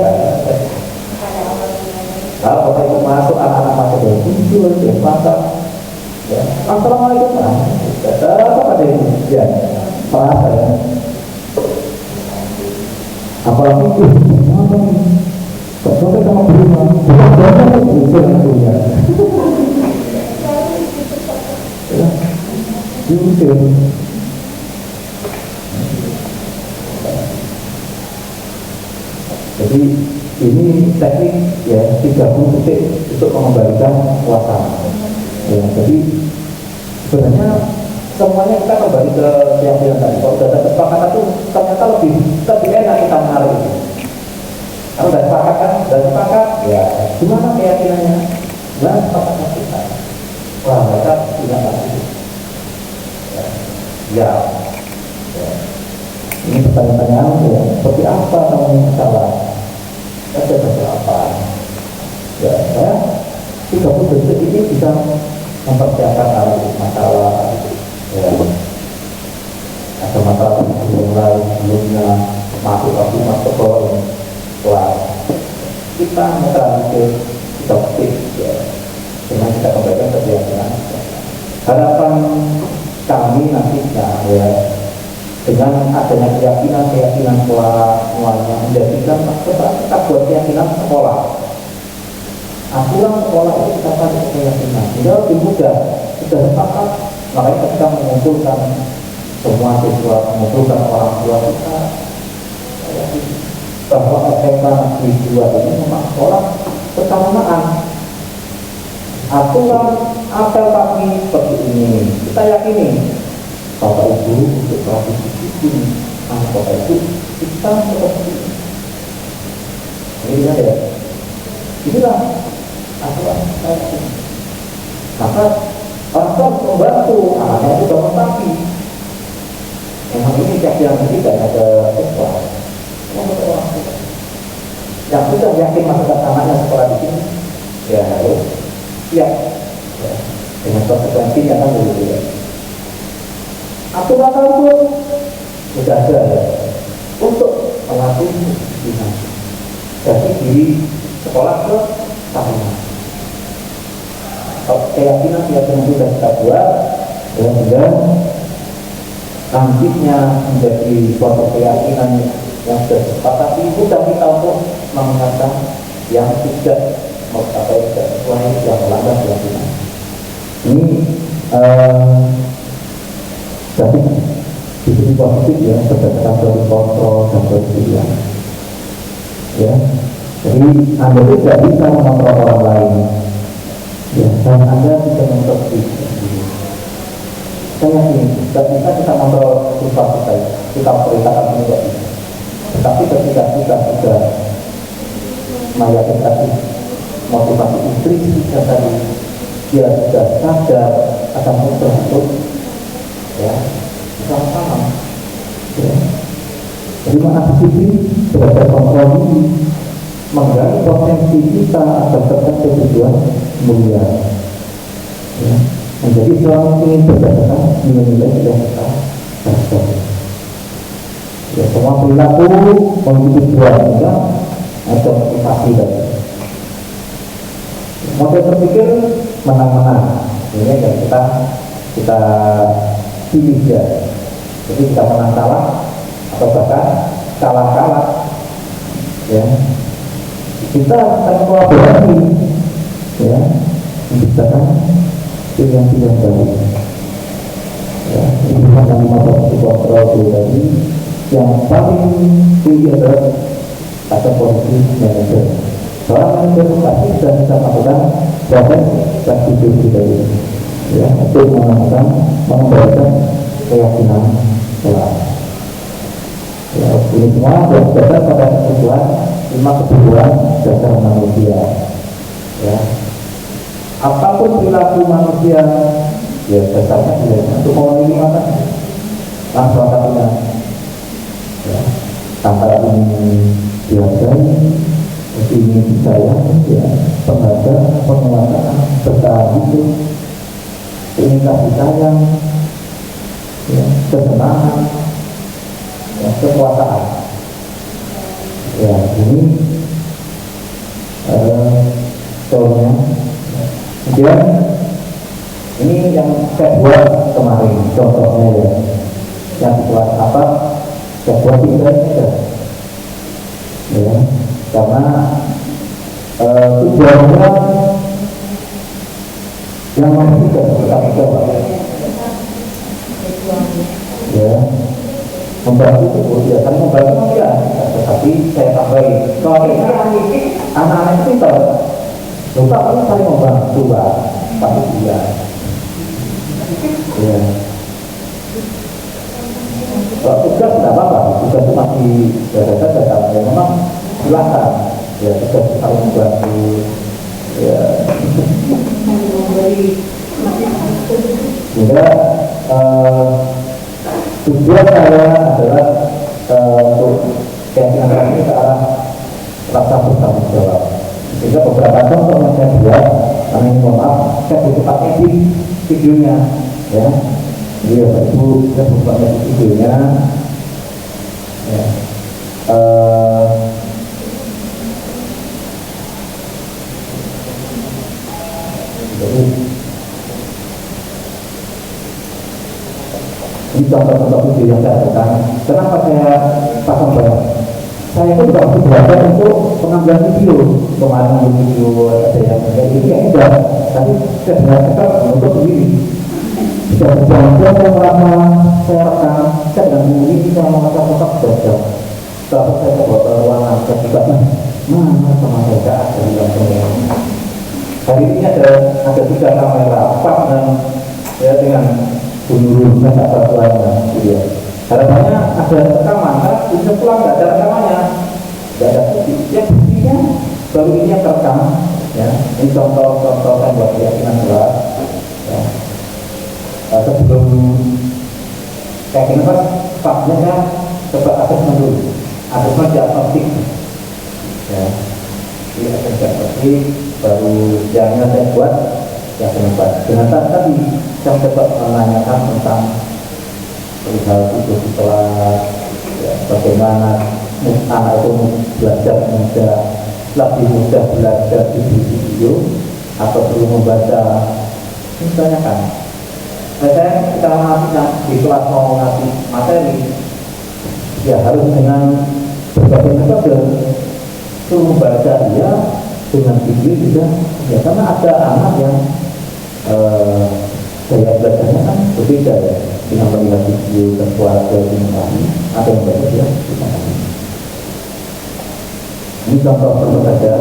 kalau bapak ibu masuk anak-anak masuk dari tidur dari masak ya assalamualaikum apa ada ini ya merasa ya apalagi apa nih sampai sama berumah berapa itu yang punya ya diusir jadi ini teknik ya 30 detik untuk mengembalikan suasana. Ya, jadi sebenarnya semuanya kita kembali ke keyakinan tadi. Kalau sudah ada kesepakatan itu ternyata lebih enak kita menarik itu. Kalau sudah sepakat kan, sudah sepakat, ya gimana keyakinannya? Gimana sepakatnya kita? Wah, mereka tidak ngerti. Ya. Ini pertanyaan-pertanyaan ya, seperti apa kamu salah? Saya seperti apa? Ya, saya 30 detik ini bisa mempersiapkan hal masalah. Ya, ada masalah mulai sebelumnya masuk sekolah kelas. Kita netralisir 3 detik ya, dengan kita kembalikan ke keyakinan. Harapan kami nantinya ya, dengan adanya keyakinan semuanya menjadikan kita buat keyakinan sekolah. Aturan sekolah itu kita pakai keyakinan, sehingga lebih mudah. Sudah sepakat, makanya ketika mengumpulkan semua siswa, mengumpulkan orang tua kita, bahwa SMK Negeri 2 ini memang sekolah kesamaan. Aturan apel pagi seperti ini, kita yakini Bapak Ibu untuk partisipasi anak Bapak Ibu kita seperti ini. Ini ya, inilah aturan saya ini. Maka orang tua membantu anaknya itu bangun pagi. Memang ini keyakinan kita ada sekolah. Yang sudah yakin masukkan anaknya sekolah di sini, ya harus siap ya, dengan konsekuensinya kan begitu ya. Aturan pun sudah ada ya, untuk melatih disiplin. Jadi diri sekolah ke sama. Keyakinan sudah kita buat, dan nantinya menjadi suatu keyakinan yang sudah sepakati, mudah kita untuk mengingatkan yang tidak mencapai sesuai yang melanggar keyakinan. Ini jadi di sini positif ya, berdasarkan dari kontrol dan pilihan. Ya, jadi Anda tidak bisa mengontrol orang lain. Ya, dan Anda bisa mengontrol diri sendiri. Saya yakin tidak bisa kita mengontrol sifat kita perintahkan ini tidak bisa. Tetapi ketika kita sudah meyakinkan motivasi intrinsik tadi, dia sudah sadar akan muncul ya, sama-sama ya. Jadi mengantisipasi belajar kontrol ini, menggali potensi kita agar tercapai tujuan mulia ya. Menjadi seorang ingin berdasarkan nilai-nilai yang kita harapkan ya. Semua perilaku memiliki tujuan juga ada motivasi tadi. Model berpikir menang-menang ini yang kita pilih ya. Jadi kita menang kalah atau bahkan kalah ya. Kita akan kolaborasi ya, menciptakan pilihan-pilihan baru ya. Ini bukan motivasi kontrol tadi. Yang paling tinggi adalah kata posisi manajer. Seorang manajer pasti sudah bisa melakukan proses dan hidup kita ini ya, untuk mengembalikan keyakinan kelas ya. Ini semua berdasar pada kebutuhan 5 kebutuhan dasar manusia ya. Apapun perilaku manusia ya dasarnya untuk memenuhi makan langsung satunya ya, antara ini dihargai, ini disayang ya, penghargaan, penguasaan, bertahan hidup, ini kasih sayang ya, kesenangan ya, kekuasaan ya. Ini contohnya. Kemudian ini yang saya buat kemarin contohnya ya, yang buat apa, saya buat di Indonesia ya, karena tujuannya yang masih tidak bertanggung jawab ya. membantu, ya saling membantu ya, tetapi saya tambahin kalau anak-anak itu pintar, lupa kan saling membantu Pak, tapi dia ya kalau tugas tidak apa-apa, tugas itu masih data-data ya memang silakan ya, tugas saling membantu ya. Sehingga tujuan saya adalah untuk keyakinan kami ke arah rasa bertanggung jawab. Sehingga beberapa contoh yang saya buat, karena ini mohon maaf, saya butuh pakai di videonya, ya. Jadi Bapak Ibu, saya butuh pakai di videonya. Ya. Jadi ini contoh-contoh video yang saya lakukan. Kenapa saya pasang banyak? Saya itu tidak harus belajar untuk pengambilan video. Kemarin ada video ada yang kayak gini ya enggak. Tapi saya belajar untuk sendiri. Bisa berjam-jam saya merasa saya rekam. Saya dengan ini saya mengatakan belajar. Kalau saya coba ke ruangan saya juga mana sama saya tidak ada di dalam. Hari ini ada 3 kamera, 4 dan ya dengan bunuh nggak pertuanya, gitu ya. Harapannya ada rekaman, karena bisa pulang nggak ada rekamannya, nggak ada bukti. Ya buktinya baru ini yang terekam, ya. Ini contoh-contoh kan buat keyakinan jelas. Ya. Sebelum keyakinan faknya kan coba asesmen dulu, asesmen diagnostik. Ya, ini asesmen diagnostik baru yang saya buat. Ya kenapa? Dengan tadi saya coba menanyakan tentang perihal itu setelah ya, bagaimana anak itu belajar lebih mudah belajar di video atau perlu membaca. Ini tanyakan. Saya kita ngasih di kelas mau ngasih materi, ya harus dengan berbagai metode. Suruh membaca dia dengan video juga, ya karena ada anak yang gaya belajarnya kan berbeda ya, dengan melihat video dan suara kami ada yang belajar ya kita. Ini contoh saja.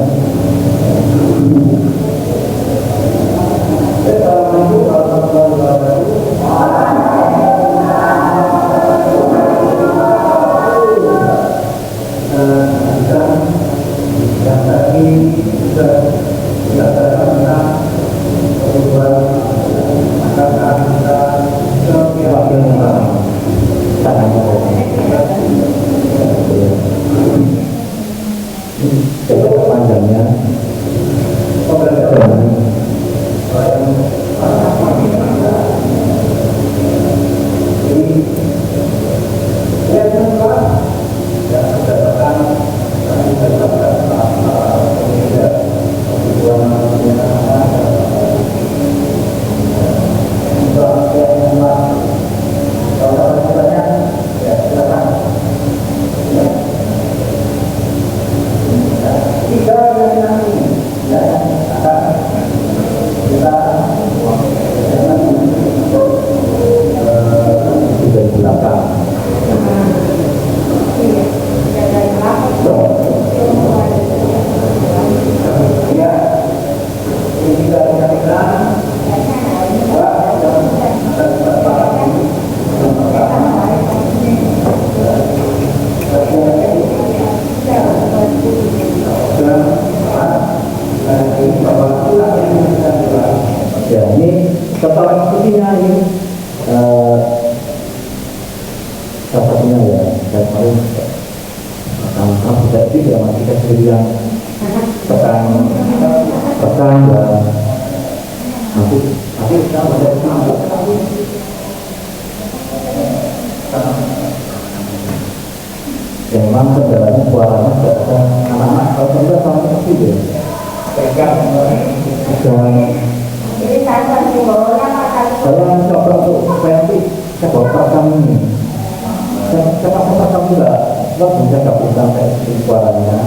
Yang tadi sudah dilaksanakan tentang perubahan angkatan kita ke wakil cukup panjangnya ya ini setelah diskusinya ini salah satunya ya saya kemarin sama bisa itu ya masih kita sendiri yang tekan dan nanti kita ada ya memang kendalanya suaranya tidak ada anak-anak kalau tidak sama kecil ya pegang dan saya coba untuk nanti saya bawa perekam ini saya pasang perekam juga nggak bisa gabungkan suaranya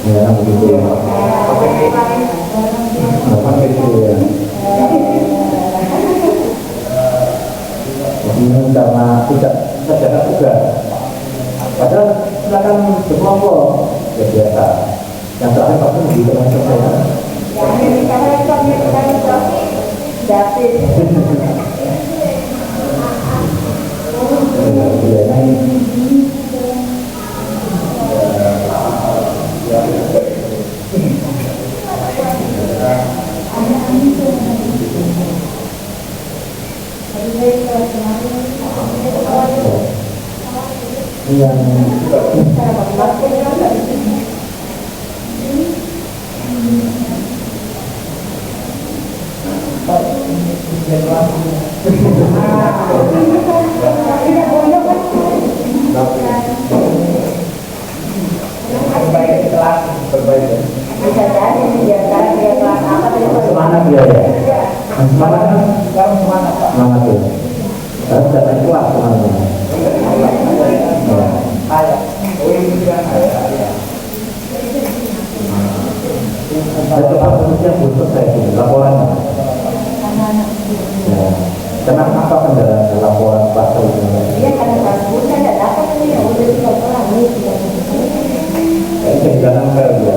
ya begitu ya pakai itu ya ini karena tidak kerjakan tugas Semangat dia ya. Semangat kan? Semangat ya. Harus datang kelas semangatnya. Ada apa yang belum selesai itu laporannya. Ya. Kenapa apa kendala laporan pasal ini? Iya karena pasal saya tidak dapat ini ya udah 3 orang ini. Ini kehilangan kerja.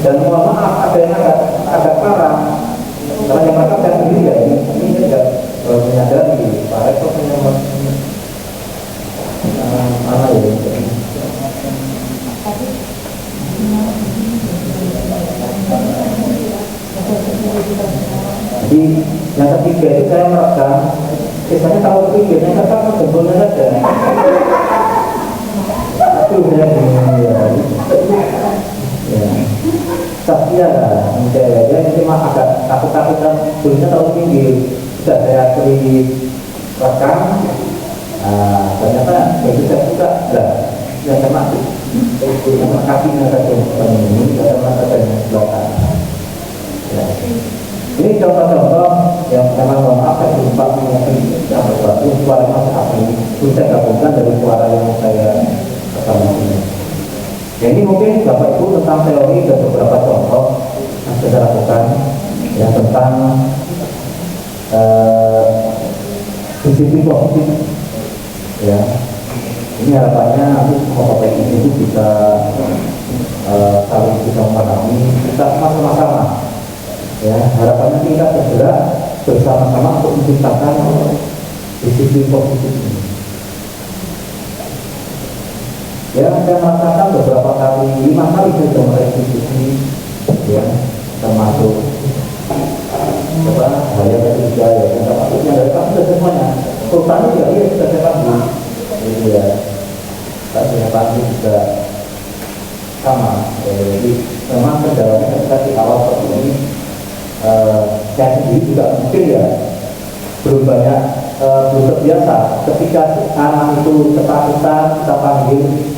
Dan mohon maaf ada yang agak parah karena yang mengatakan sendiri ya ini tidak menyadari Pak Rektor punya mana ya jadi yang ketiga itu saya merekam biasanya kalau ketiga yang ketiga jempolnya saja itu saya bingung ya Satya lah, dia ini mah agak takut-takut kan tulisnya terlalu tinggi. Sudah saya beri rekam, ternyata begitu saya buka, yang termasuk yang kakinya saja ini, tidak termasuk yang belakang. Ini contoh-contoh yang memang mohon maaf saya lupa mengenai yang berbatu suara masuk apa ini, saya gabungkan dari suara yang saya rekam ini. Ya, ini mungkin Bapak Ibu tentang teori dan beberapa contoh yang kita lakukan yang tentang sisi positif. Ya, ini harapannya nanti semua Bapak Ibu itu bisa saling bisa memahami kita sama-sama. Ya, harapannya kita bergerak bersama-sama untuk menciptakan sisi positif ini. Ya, saya merasakan beberapa kali, 5 kali saya sudah merevisi, ya, termasuk hal yang ketiga, ya, termasuk yang dari kamu sudah semuanya. Sultan juga dia sudah saya panggil, jadi ya, saya panggil juga sama. Jadi memang kendalanya ketika di awal seperti ini, saya sendiri juga mungkin ya belum banyak, belum terbiasa. Ketika anak itu ketakutan, kita panggil.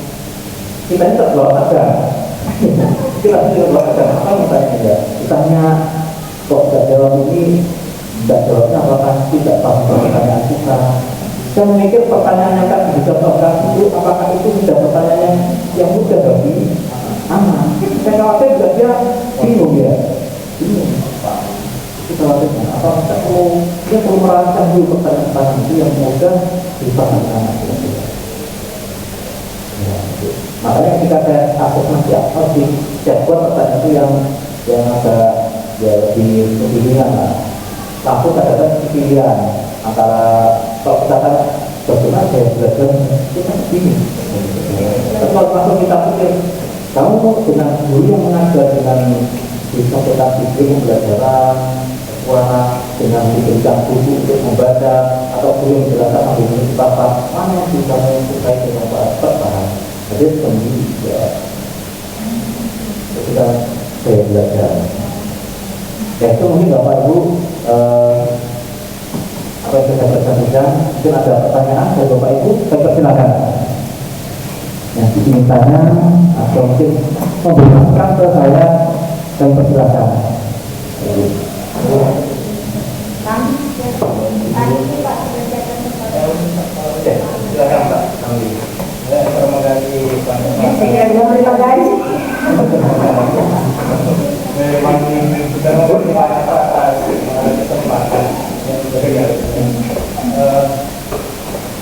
Kita ini terbawa aja, kita terbawa aja. Apa misalnya ya? Misalnya kok tidak jawab ini, tidak jawabnya apakah tidak paham pertanyaan kita? Saya memikir pertanyaan yang akan dijawabkan itu, apakah itu sudah pertanyaan yang mudah bagi anak? Saya khawatir juga dia bingung ya, bingung. Kita khawatirnya, apa dia perlu merancang dulu pertanyaan itu yang mudah dipahami anak kita. Makanya ketika saya takut masih apa sih, saya buat pertanyaan itu yang agak ya lebih ringan lah. Takut ada pilihan antara kalau kita kan bagaimana saya belajar kita begini. Tapi kalau langsung kita pikir, kamu dengan guru yang mengajar dengan bisa kita pikir pembelajaran suara dengan diberikan buku untuk membaca atau guru yang menjelaskan sambil menulis papan, mana yang bisa menyukai dengan paham. Jadi sendiri ya ketika saya belajar ya itu mungkin Bapak Ibu apa yang saya sampaikan, mungkin ada pertanyaan dari Bapak Ibu, saya persilakan yang ingin tanya atau mungkin memberikan ke saya persilakan. Silakan Pak. Terima kasih Pak. Terima kasih. Memang sudah berterima kasih atas kesempatan yang diberikan.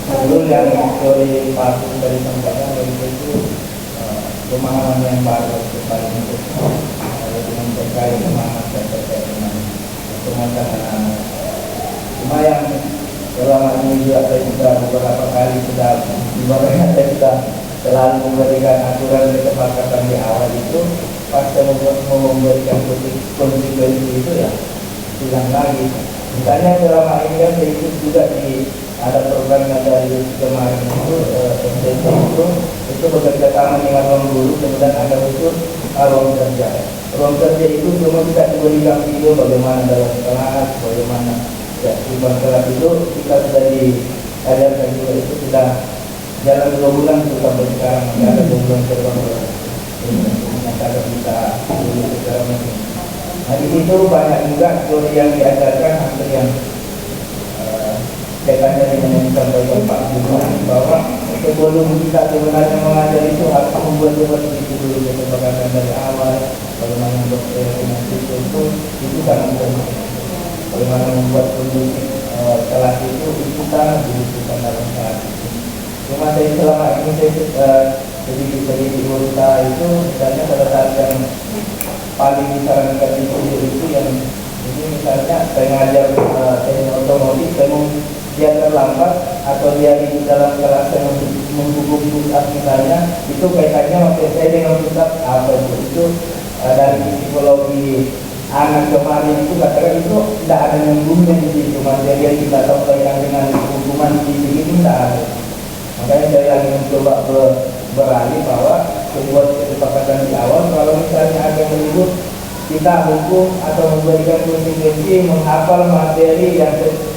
Dulu yang dari Pak dari sampaikan dari itu pemahaman yang baru paling untuk dengan terkait semangat dan terkait dengan pemasangan anak-anak. Cuma yang selama ini juga saya sudah beberapa kali sudah ibaratnya saya sudah selalu memberikan aturan kesepakatan di awal itu, pas saya mau memberikan konsekuensi itu ya hilang lagi. Misalnya selama ini kan saya ikut juga di ada program yang dari kemarin itu MTC itu bekerja sama dengan ruang guru, kemudian ada khusus ruang kerja. Ruang kerja itu cuma tidak diberikan video bagaimana dalam kelas, bagaimana ya di kelas itu kita sudah diajarkan juga, itu sudah jalan 2 bulan itu sampai sekarang masih ada 2 bulan terbang ini menyatakan kita dulu secara mungkin. Nah di situ banyak juga teori yang diajarkan, hampir yang kaitannya dengan yang disampaikan Pak Budiman, bahwa sebelum kita sebenarnya mengajar itu harus membuat seperti itu dulu, kesepakatan dari awal, bagaimana mendoktrinasi itu sangat penting. Bagaimana membuat kondisi kelas itu sangat dibutuhkan dalam saat itu. Cuma saya selama ini saya sedikit berusaha itu, misalnya pada saat yang paling disarankan itu yang ini misalnya saya ngajar teknik otomotif, saya mau dia terlambat atau dia di dalam kelas yang menghukum pusat misalnya, itu kaitannya maksud saya dengan pusat apa itu dari psikologi anak kemarin itu katakan itu tidak ada nyambungnya di situ, materi yang kita sampaikan dengan hukuman fisik itu tidak ada. Makanya saya lagi mencoba beralih bahwa membuat kesepakatan di awal, kalau misalnya ada yang menyebut kita hukum atau memberikan konsekuensi menghafal materi yang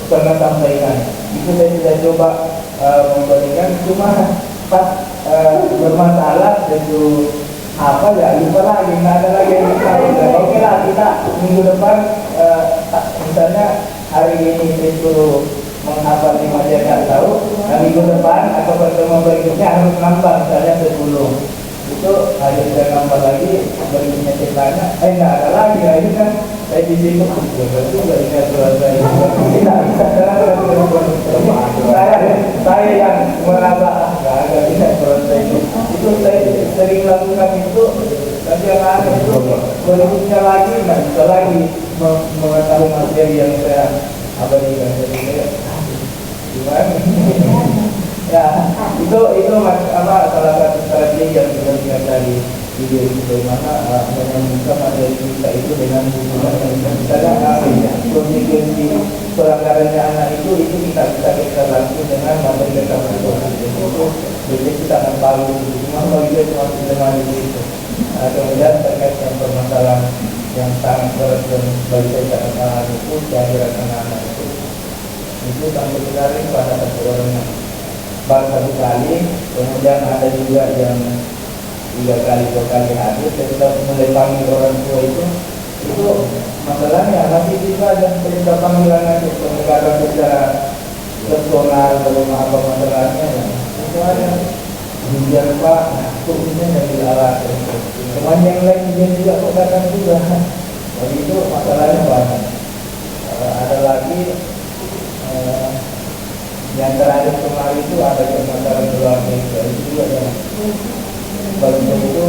pernah sampaikan, itu saya sudah coba memberikan, cuma pas bermasalah itu apa ya lupa lagi, nggak ada lagi yang kita. Oke lah, kita minggu depan misalnya hari ini itu menghafal 5 materi nggak tahu, minggu depan atau pertemuan berikutnya harus nambah misalnya 10. Itu ada saya nambah lagi, berikutnya saya tanya, nggak ada lagi, nah ini kan saya di situ berarti nggak ingat surat saya, tidak bisa saya yang merasa nggak ada ingat surat saya itu saya sering lakukan itu, tapi yang ada itu berikutnya lagi nggak bisa lagi mengetahui materi yang saya abadikan. Jadi saya gimana? Ya, itu apa salah satu strategi yang kita dari video itu, bagaimana menyambungkan materi kita itu dengan hubungan yang misalnya konsekuensi pelanggarannya anak itu kita bisa kita langsung dengan materi rekaman itu, jadi kita akan tahu cuma kalau itu cuma dengan itu. Kemudian terkait dengan permasalahan yang sangat berat dan bagi saya sangat mahal itu kehadiran anak-anak itu sampai sekarang pada satu orang yang baru 1 kali, kemudian ada juga yang 3 kali 2 kali hadir. Kita mulai panggil orang tua itu masalahnya masih juga ada perintah panggilan nanti pendekatan secara personal, bagaimana apa masalahnya ya. Itu ada biar Pak, khususnya dari alat teman yang lain juga kok datang juga. Jadi itu masalahnya banyak. Ada lagi yang terakhir kemarin itu ada masalah keluarga itu juga yang bagi saya itu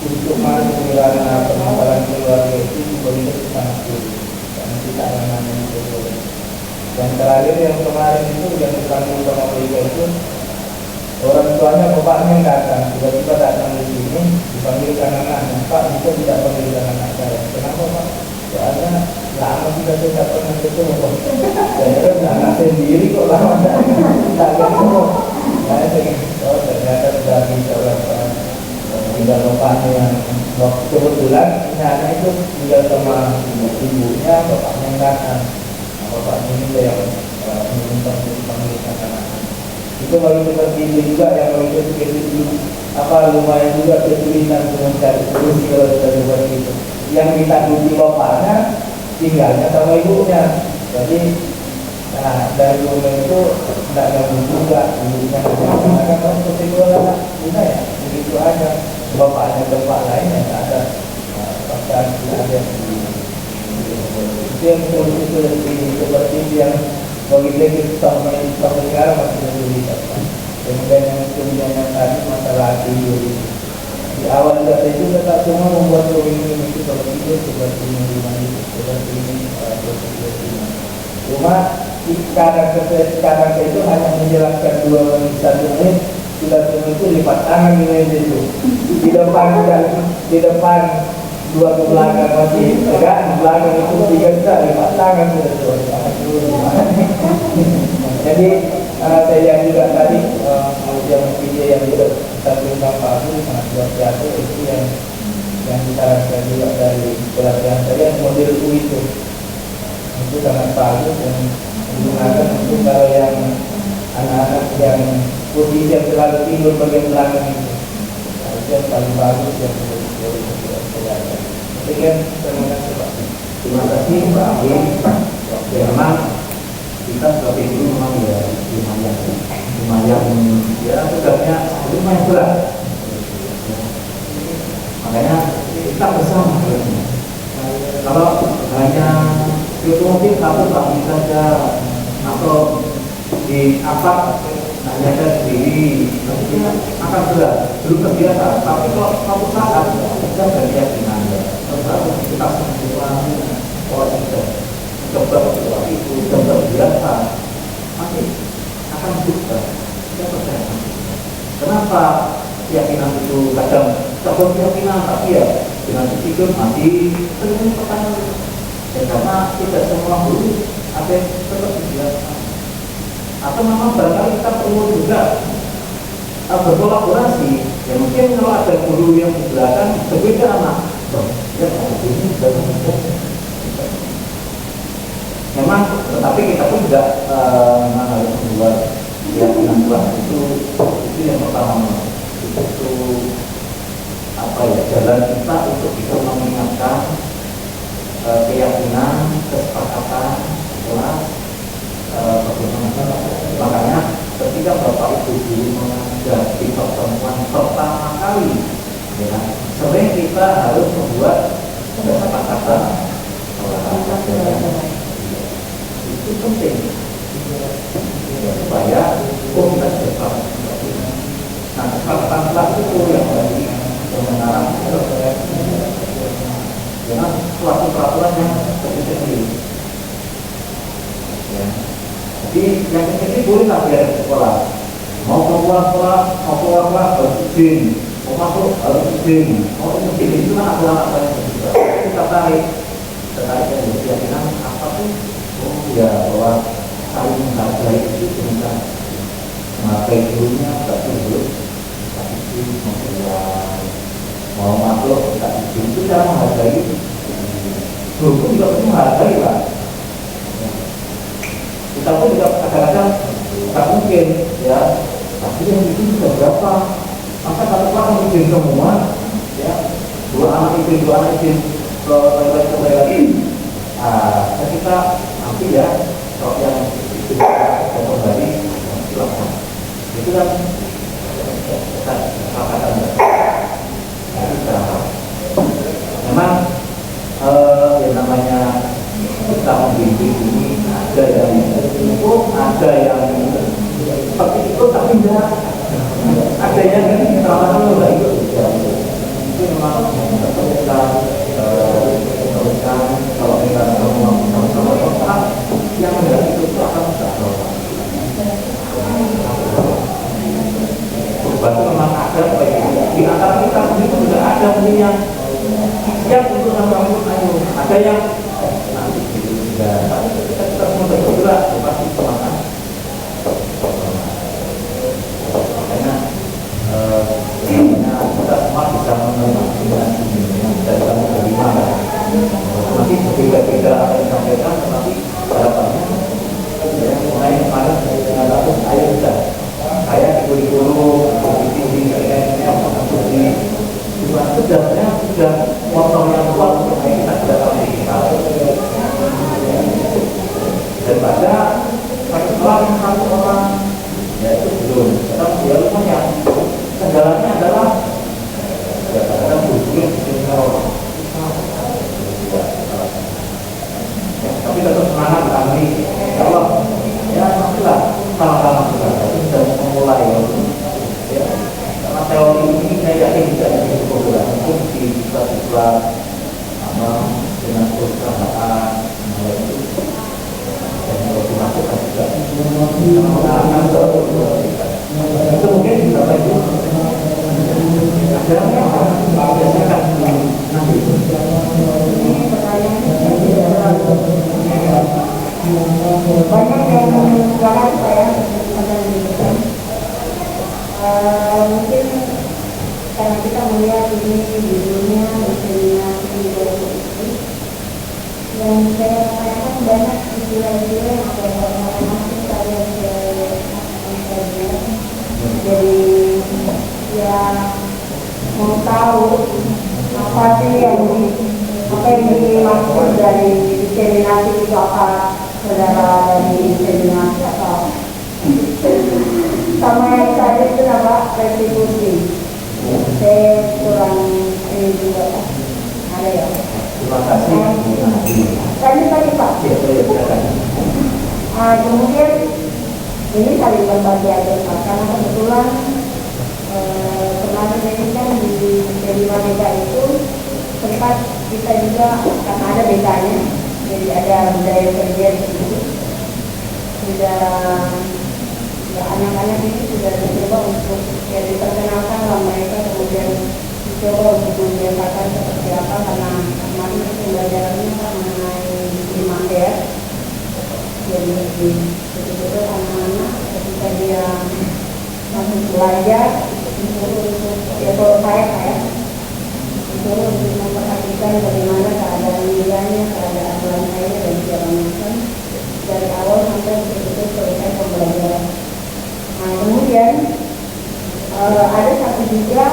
untuk menghilangkan permasalahan keluarga itu sebenarnya sangat sulit karena kita namanya itu. Yang terakhir yang kemarin itu yang dipanggil sama mereka itu orang tuanya bapaknya yang datang, tiba-tiba datang di sini dipanggilkan anaknya, Pak bisa tidak panggilkan anak saya? Kenapa Pak? Soalnya lama kita tidak pernah ketemu. Saya anak sendiri kok lama tidak ketemu. Saya ingin ternyata sudah bisa orang tinggal bapaknya yang kebetulan anak itu tinggal sama ibunya, bapaknya yang datang. Bapaknya ini yang meminta untuk dipanggilkan anaknya. Itu baru seperti itu juga yang baru itu lumayan juga kesulitan untuk mencari solusi kalau kita coba itu. Yang ditakuti bapaknya tinggalnya sama ibunya, jadi dari rumah itu tidak nyambung juga, ibunya mengatakan kalau seperti itu anak kita ya begitu aja, bapaknya tempat lain yang tidak ada paksaan tidak ada itu yang seperti itu yang bagi kita sampai sekarang masih kesulitan. Kemudian yang tadi masalah tidur di awal kita itu tetap semua membuat ini kalau tidur seperti ini, seperti ini, seperti ini. Cuma karakter itu hanya menjelaskan 2 menit 1 menit, sudah semua itu lipat tangan itu di depan 2 ke belakang masih tegak, di belakang itu 3 sudah lipat tangan sudah. Jadi saya juga tadi yang video yang juga satu Pak sangat luar biasa, itu yang disarankan juga dari pelatihan saya model U itu sangat bagus dan digunakan untuk kalau yang anak-anak yang posisi yang selalu tidur bagian belakang itu, itu yang paling bagus yang boleh saya. Demikian, terima kasih Pak. Terima kasih Pak Amin. Memang kita sebagai guru memang ya lumayan ya tugasnya lumayan berat. Makanya kita bersama. Kalau hanya mungkin satu kami saja atau di apa hanya sendiri nantinya akan berat, belum terbiasa. Tapi kalau suatu saat kita berkeyakinan harus kita semua orang kita coba itu coba biasa nanti akan berubah. Kita percaya. Kenapa keyakinan itu kadang coba keyakinan tapi ya dengan pikir masih sering pertanyaan. Ya, karena tidak semua guru ada yang tetap biasa. Atau memang barangkali kita perlu juga berkolaborasi. Ya mungkin kalau ada guru yang di belakang berbeda anak, ya ini memang, tetapi kita pun juga memang harus membuat keyakinan kuat itu yang pertama itu apa ya jalan kita untuk bisa mengingatkan keyakinan, kesepakatan, kelas bagaimana. Makanya ketika Bapak Ibu guru mengajar di pertemuan pertama kali, ya, sering kita harus membuat kesepakatan itu penting supaya kita cepat. Nah, kesepakatan itu yang tadi mengarah dengan suatu peraturan yang tersendiri. Ya. Jadi yang ini boleh tak biar di sekolah. Mau keluar sekolah, mau keluar kelas harus izin, mau masuk harus izin. Mau izin itu kan aturan yang juga. Kita tarik yang berkeyakinan apapun. Oh ya bahwa saling menghargai itu dengan menghargai gurunya tak dulu, tapi itu mau masuk tak izin itu cara menghargai. Guru pun juga perlu menghargai lah. Kita pun juga kadang-kadang tak mungkin ya, tapi yang itu sudah berapa? Maka satu orang izin semua, ya, 2 anak izin ke toilet. Kita nanti ya, kalau yang itu kembali silakan. Itu kan kesepakatan. Memang yang namanya kita membimbing ini ada yang itu, ada yang seperti itu tapi tidak, ada yang sama-sama tidak ikut. Itu memang kita teruskan kalau kita sama-sama kontak yang tidak ikut itu akan berubah. Perubahan itu memang ada di antara kita itu juga ada mungkin yang siap untuk sama-sama ayo, ada yang nanti juga kita semua bergerak pasti semangat. Makanya kita semua bisa mengenal dari kamu dari mana. Nanti berbeda-beda apa yang disampaikan, tetapi harapannya mulai kemarin dengan kasus ayo sudah saya dikuru-kuru sudah motor yang kuat untuk kita sudah sampai kita daripada satu orang ya itu belum kita dia punya kendalanya adalah ya kadang butuh orang tapi tetap semangat kami kalau ya maksudlah sama-sama kita sudah memulai ya karena teori ini saya yakin bisa jadi populer mungkin di siswa-siswa dengan perusahaan itu teknologi masukan juga mengarahkan ke itu mungkin berapa itu ada biasanya kan nanti Ini pertanyaannya banyak yang mengarah saya mungkin karena kita melihat ini di dunia diskriminasi dan saya rasakan banyak istilah-istilah yang saya masuk saya jadi ya mau tahu apa sih yang dimaksud dari diskriminasi itu, apa saudara dari diskriminasi atau sama yang tadi itu apa retribusi. Saya kurang ini juga Pak. Ada ya. terima kasih Tadi Pak. ya saya silakan. Kemudian ini saling berbagi aja Pak, karena kebetulan kemarin ini kan di Wanita itu sempat kita juga karena ada bedanya, jadi ada budaya kerja di situ. Sudah ya, anak-anak ini sudah dicoba untuk ya diperkenalkan lah mereka, kemudian dicoba untuk membiasakan seperti apa, karena kemarin itu pembelajarannya kan mengenai primater. Jadi betul-betul anak-anak ketika dia masuk belajar disuruh untuk ya kalau saya disuruh untuk memperhatikan bagaimana keadaan dirinya, keadaan lantainya dan segala macam dari awal sampai betul-betul selesai pembelajaran. Nah kemudian ada satu juga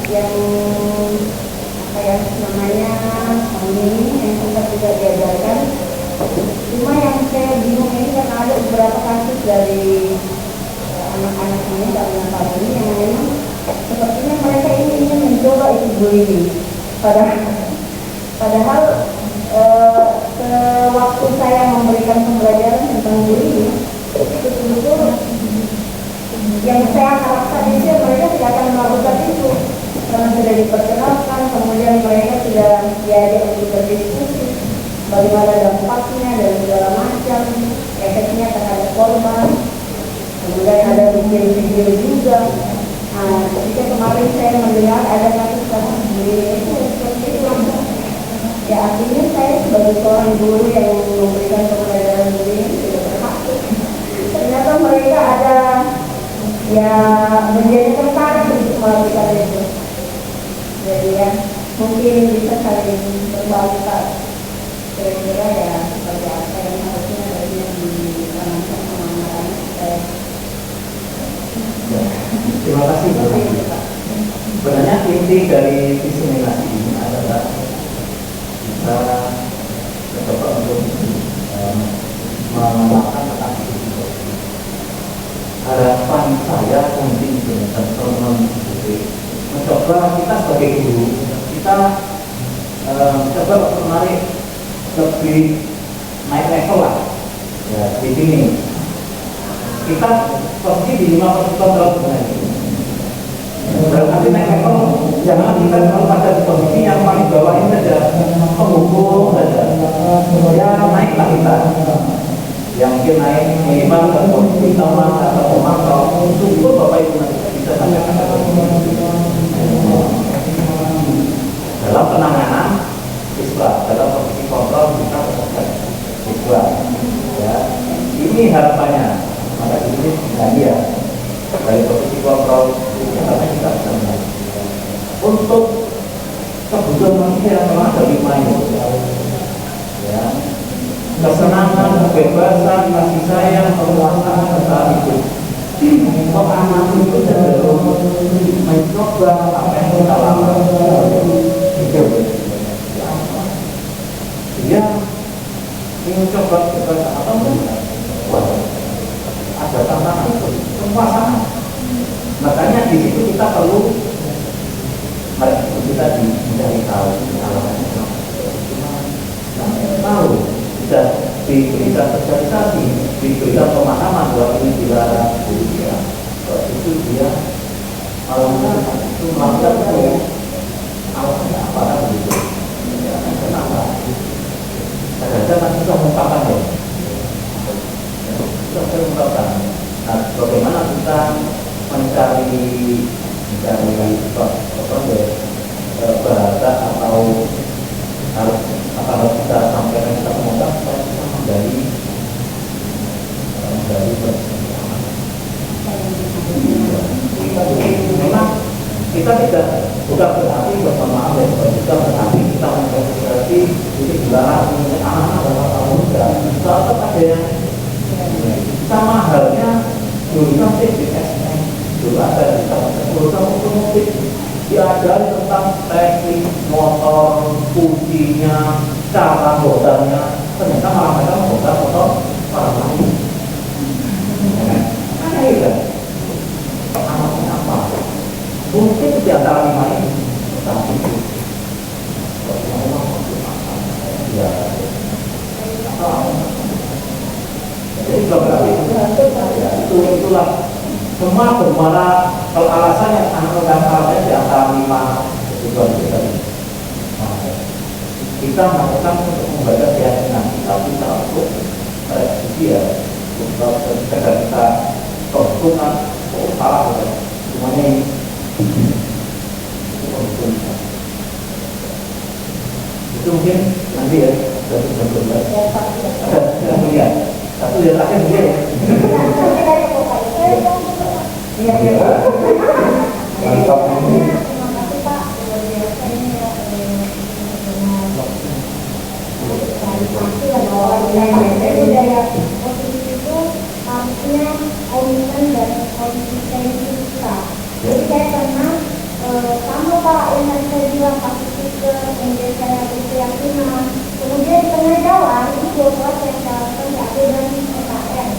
yang apa ya namanya ini yang sempat juga diajarkan. Cuma yang saya bingung ini karena ada beberapa kasus dari anak-anak ini tahun ini yang memang sepertinya mereka ingin mencoba itu bullying. Padahal sewaktu saya memberikan pembelajaran tentang bullying itu betul-betul yang saya harapkan itu mereka tidak akan melakukan itu karena sudah diperkenalkan, kemudian mereka sudah diajak untuk berdiskusi bagaimana dampaknya dan segala macam efeknya terhadap korban. Kemudian ada video juga. Nah, ketika kemarin saya mendengar ada kasus bullying itu seperti itu langsung. Ya artinya saya sebagai seorang guru yang memberikan pembelajaran bullying tidak berhak. Ternyata mereka ada ya menjadi tertarik untuk melakukan itu. Jadi ya mungkin bisa saling berbagi kira-kira ya seperti apa yang harusnya ditanamkan sama anak-anak. Terima kasih Pak. Sebenarnya inti dari diskriminasi ini adalah kita mencoba untuk mengenalkan tentang itu. Harapan saya nanti dengan teman-teman mencoba kita sebagai guru kita coba untuk menarik lebih naik level lah ya di sini kita posisi di 5% kontrol sebenarnya. Berarti naik level jangan kita selalu pada di posisi yang paling bawah ini saja, penghukum saja. Ya naiklah kita yang mungkin naik minimal ke posisi taman atau pemantau syukur Bapak Ibu nanti bisa sampai ke dalam penanganan siswa, dalam posisi kontrol kita tetapkan siswa ya. Ini harapannya maka di sini dia dari posisi kontrol karena kita bisa melihat untuk kebutuhan manusia yang memang ada 5 itu ya, kesenangan, kebebasan, kasih sayang, penguasaan serta itu kok anak itu cenderung mencoba apa yang kita lakukan dia ingin coba apa ada tantangan penguasaan. Makanya di situ kita perlu kita mencari tahu alasannya tahu bisa diberikan sosialisasi, diberikan pemahaman bahwa ini dilarang ya, itu dia alasannya itu melakukan itu alasannya apa kan begitu ya, kenapa kadang kan susah mengungkapkan ya. Susah mengungkapkan. Nah, bagaimana kita mencari bahasa atau harus kita sampaikan kita mengungkap supaya kita menjadi memang kita tidak bukan berarti mohon maaf ya, bukan berarti kita menginterpretasi itu dilarang anak-anak dan orang muda. Tetap ada yang sama halnya dulu kan BSN dulu ada di urusan otomotif diajari tentang teknik motor, kuncinya, cara bodarnya, ternyata malah mereka membongkar motor orang lain. Aneh ya, alasannya apa? Mungkin di antara 5 ini, tapi ya, jadi berarti itulah semua bermuara kalau alasan yang alasannya di antara 5 kebutuhan kita. Kita melakukan untuk membaca keyakinan kita bisa untuk revisi ya, untuk ketika kita konsultan, salah semuanya ini. Itu mungkin nanti ya dari sebelumnya ada melihat satu yang terakhir mungkin mantap ini. Budaya positif itu harusnya komitmen dan konsistensi kita. Jadi saya pernah sama Pak yang tadi saya bilang positif kemudian saya berkeyakinan, kemudian di tengah jalan itu 2 kelas yang saya lakukan dan SKN.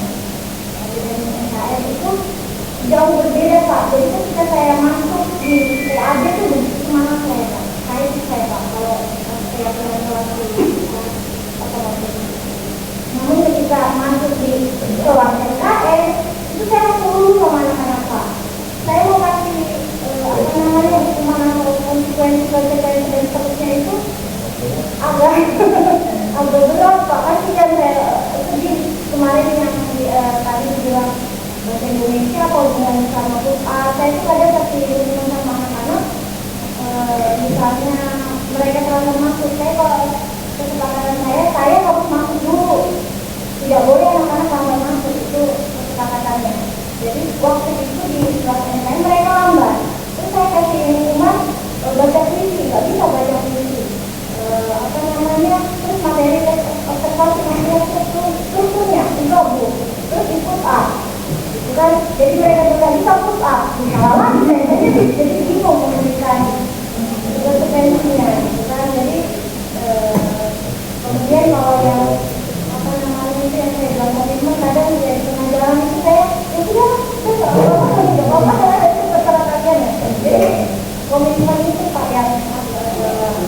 Dan SKN itu jauh berbeda Pak. Jadi ketika saya masuk di PAD itu begitu semangat saya Pak. Saya Pak kalau keyakinan kelas namun ketika masuk di kelas SKN itu saya langsung sama anak-anak Pak. Saya mau kasih hukuman atau konsekuensi dan seterusnya itu agak berat Pak. Kasihan saya sedih kemarin yang tadi bilang bahasa Indonesia atau dengan sama saya itu kadang kasih sama anak-anak misalnya mereka terlalu masuk saya kalau kesepakatan saya harus masuk dulu, tidak boleh anak-anak lambat masuk, itu kesepakatannya. Jadi waktu itu di kelas SKN mereka lambat, terus saya kasih hukuman baca puisi, nggak bisa baca puisi, terus materi observasi materi strukturnya digabung, terus ikut A, bukan? Jadi mereka tidak bisa ikut A, salah lagi saya jadi bingung memberikan konsekuensinya, bukan? Jadi kemudian kalau yang itu yang saya bilang komitmen kadang di tengah jalan itu saya ya sudah tidak apa-apa saya itu terserah kalian ya. Jadi komitmen itu Pak yang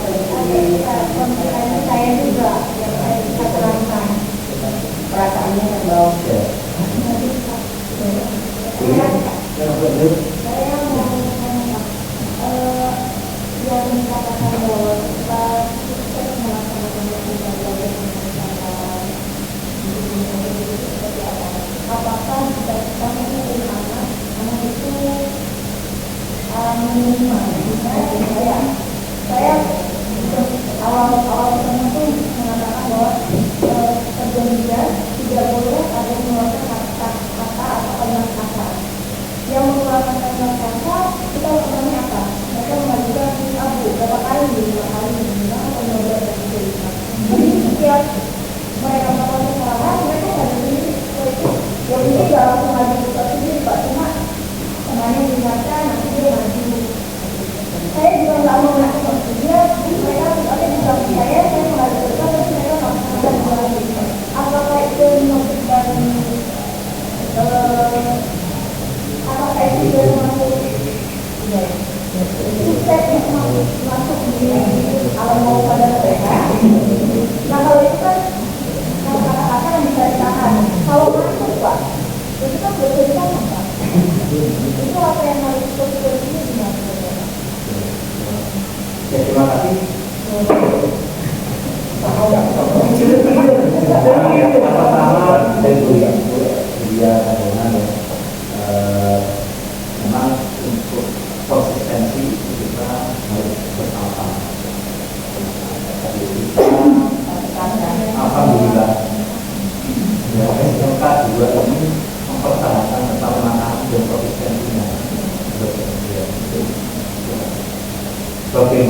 komitmen saya juga yang saya bisa terangkan perasaannya terbawa. Saya mau yang dikatakan bahwa kita apakah jika kita memilih anak itu minimal saya awal itu mengatakan bahwa perjanjian tidak boleh ada mengeluarkan kata atau kalimat kasar. Yang mengeluarkan kalimat kasar kita lakukannya apa? Mereka mengajukan abu berapa kali 5 kali atau 15 kali. Jadi setiap mereka melakukan kesalahan mereka nggak sendiri itu ya ini nggak langsung maju buka sendiri Pak, cuma temannya diingatkan nanti dia maju. Saya juga nggak mau melakukan dia mereka ada di samping saya mengajukan terus mereka nggak pernah lagi. Apakah itu maksudkan apakah itu juga termasuk sukses masuk di alam mau pada mereka? Nah kalau itu kan kata-kata yang bisa ditahan. Kalau masuk Pak, itu kan betul kan Pak. Itu apa yang harus konsekuensinya gimana? Ya terima kasih.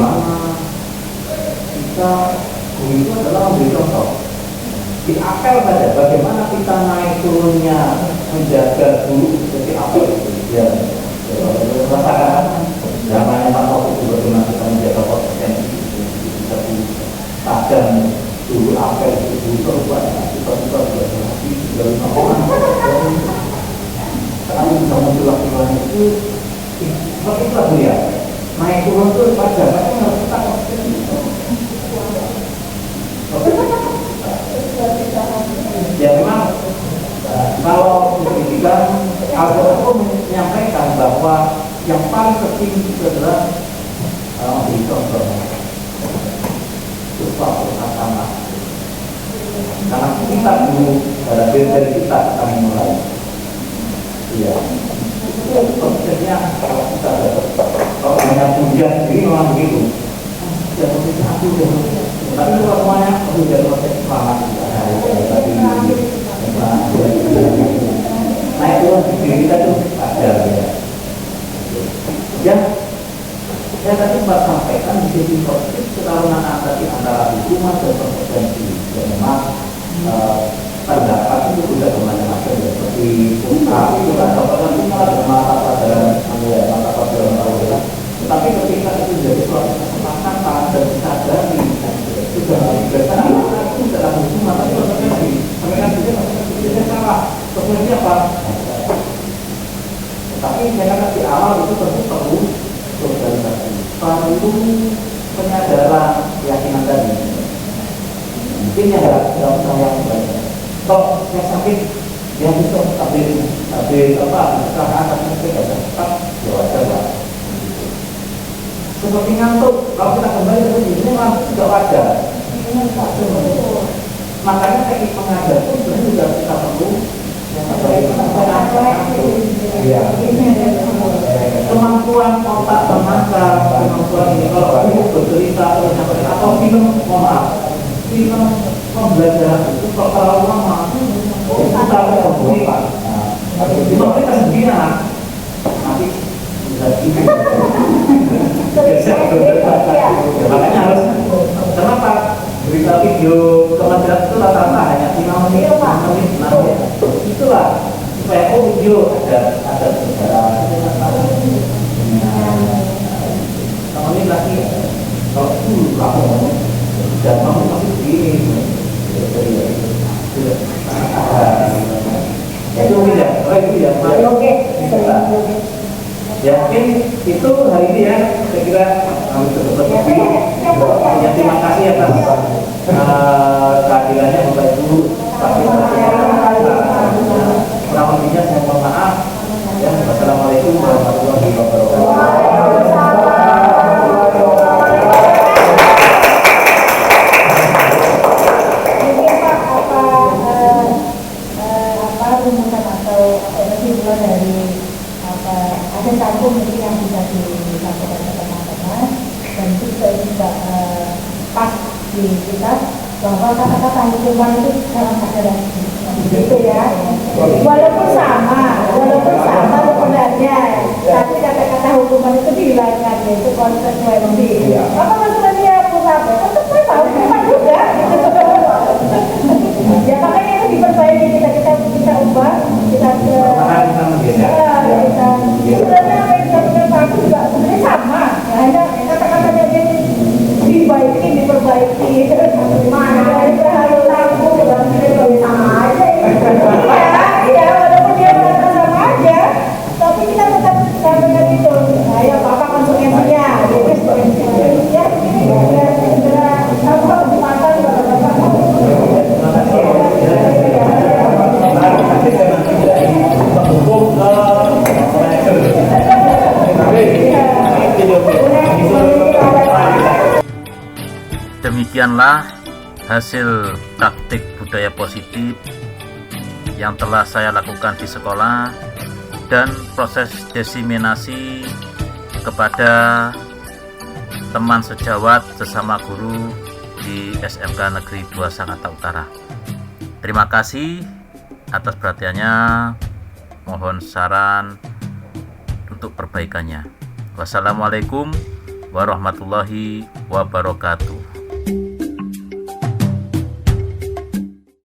bagaimana kita guru itu adalah memberi contoh. Di apel saja, bagaimana kita naik turunnya menjaga guru seperti apel itu. Ya, rasakan zamannya Pak Taufik juga bagaimana kita menjaga konsistensi kita kadang dulu apel itu berubah, kita berhati dari orang saat bisa muncul laki-laki itu seperti itu lah ya. Naik turun itu pada harus kita konsistensi. Ya memang kalau pendidikan Al-Quran menyampaikan bahwa yang paling penting itu adalah memberi contoh sesuatu sama. Karena kita dulu dari kita akan mulai. Iya. Konsepnya kalau kita kalau hanya pujian sendiri memang begitu. Ya konsepnya aku udah. Tapi kalau semuanya udah konsep semangat juga. Nah itu diri kita tuh ada ya. Ya, saya tadi sempat sampaikan di sisi positif ketarungan antara hukuman dan konsekuensi. Ya memang pendapat itu sudah bermacam-macam ya. Seperti itu kan kalau ada mata pelajaran tahu. Tetapi ketika itu jadi suatu kesepakatan dan disadari sudah biasa itu dalam hukuman tapi konsekuensi. Mereka tidak salah. Konsekuensi apa? Tapi saya kata di awal itu tentu perlu sosialisasi, perlu penyadaran keyakinan tadi. Mungkin yang dalam yang banyak. Kalau yang sakit yang bisa ambil kecelakaan tapi tidak cepat, ya wajar lah. Seperti ngantuk, kalau kita kembali ke sini ngantuk tidak wajar. Makanya teknik mengajar pun sebenarnya juga kita perlu kemampuan otak menangkap, kemampuan ini kalau ibu bercerita atau film, film pembelajaran itu kalau lama kita harus berbuat. Cuma kita sendiri nanti bisa makanya harus kenapa berita video kementerian itu rata-rata hanya 5 menit, 6 menit. Itulah supaya video ada sejarah. Ini lagi kalau dulu kamu dan kamu masih begini. Itu tidak, itu ya. Oke. Ya mungkin itu hari ini ya, saya kira kami cukup lebih. Ya terima kasih atas kehadirannya Bapak Ibu. Kurang lebihnya saya mohon maaf. Ya, wassalamualaikum warahmatullahi wabarakatuh. Rumusan atau kesimpulan dari ada satu mungkin yang bisa disampaikan ke teman-teman dan itu juga pas di kita bahwa kata-kata hukuman itu dalam keadaan gitu ya, walaupun sama sebenarnya, tapi kata-kata hukuman itu dihilangkan, yaitu konsekuensi. Apa maksudnya pusat? Tetap hukuman juga. Ya makanya itu diperbaiki, kita ubah, kita sebenarnya apa yang dilakukan Pak Agus juga sebenarnya sama, ya, hanya kata-katanya dia diperbaiki, mana itu harus laku, sama aja ya, walaupun dia merasa sama aja, tapi kita tetap sampaikan itu, ya apa konsekuensinya, ya ini segera apa kesempatan bapak-bapak. Demikianlah hasil praktik budaya positif yang telah saya lakukan di sekolah dan proses diseminasi kepada teman sejawat sesama guru di SMK Negeri 2 Sangatta Utara. Terima kasih atas perhatiannya. Mohon saran untuk perbaikannya. Wassalamualaikum warahmatullahi wabarakatuh.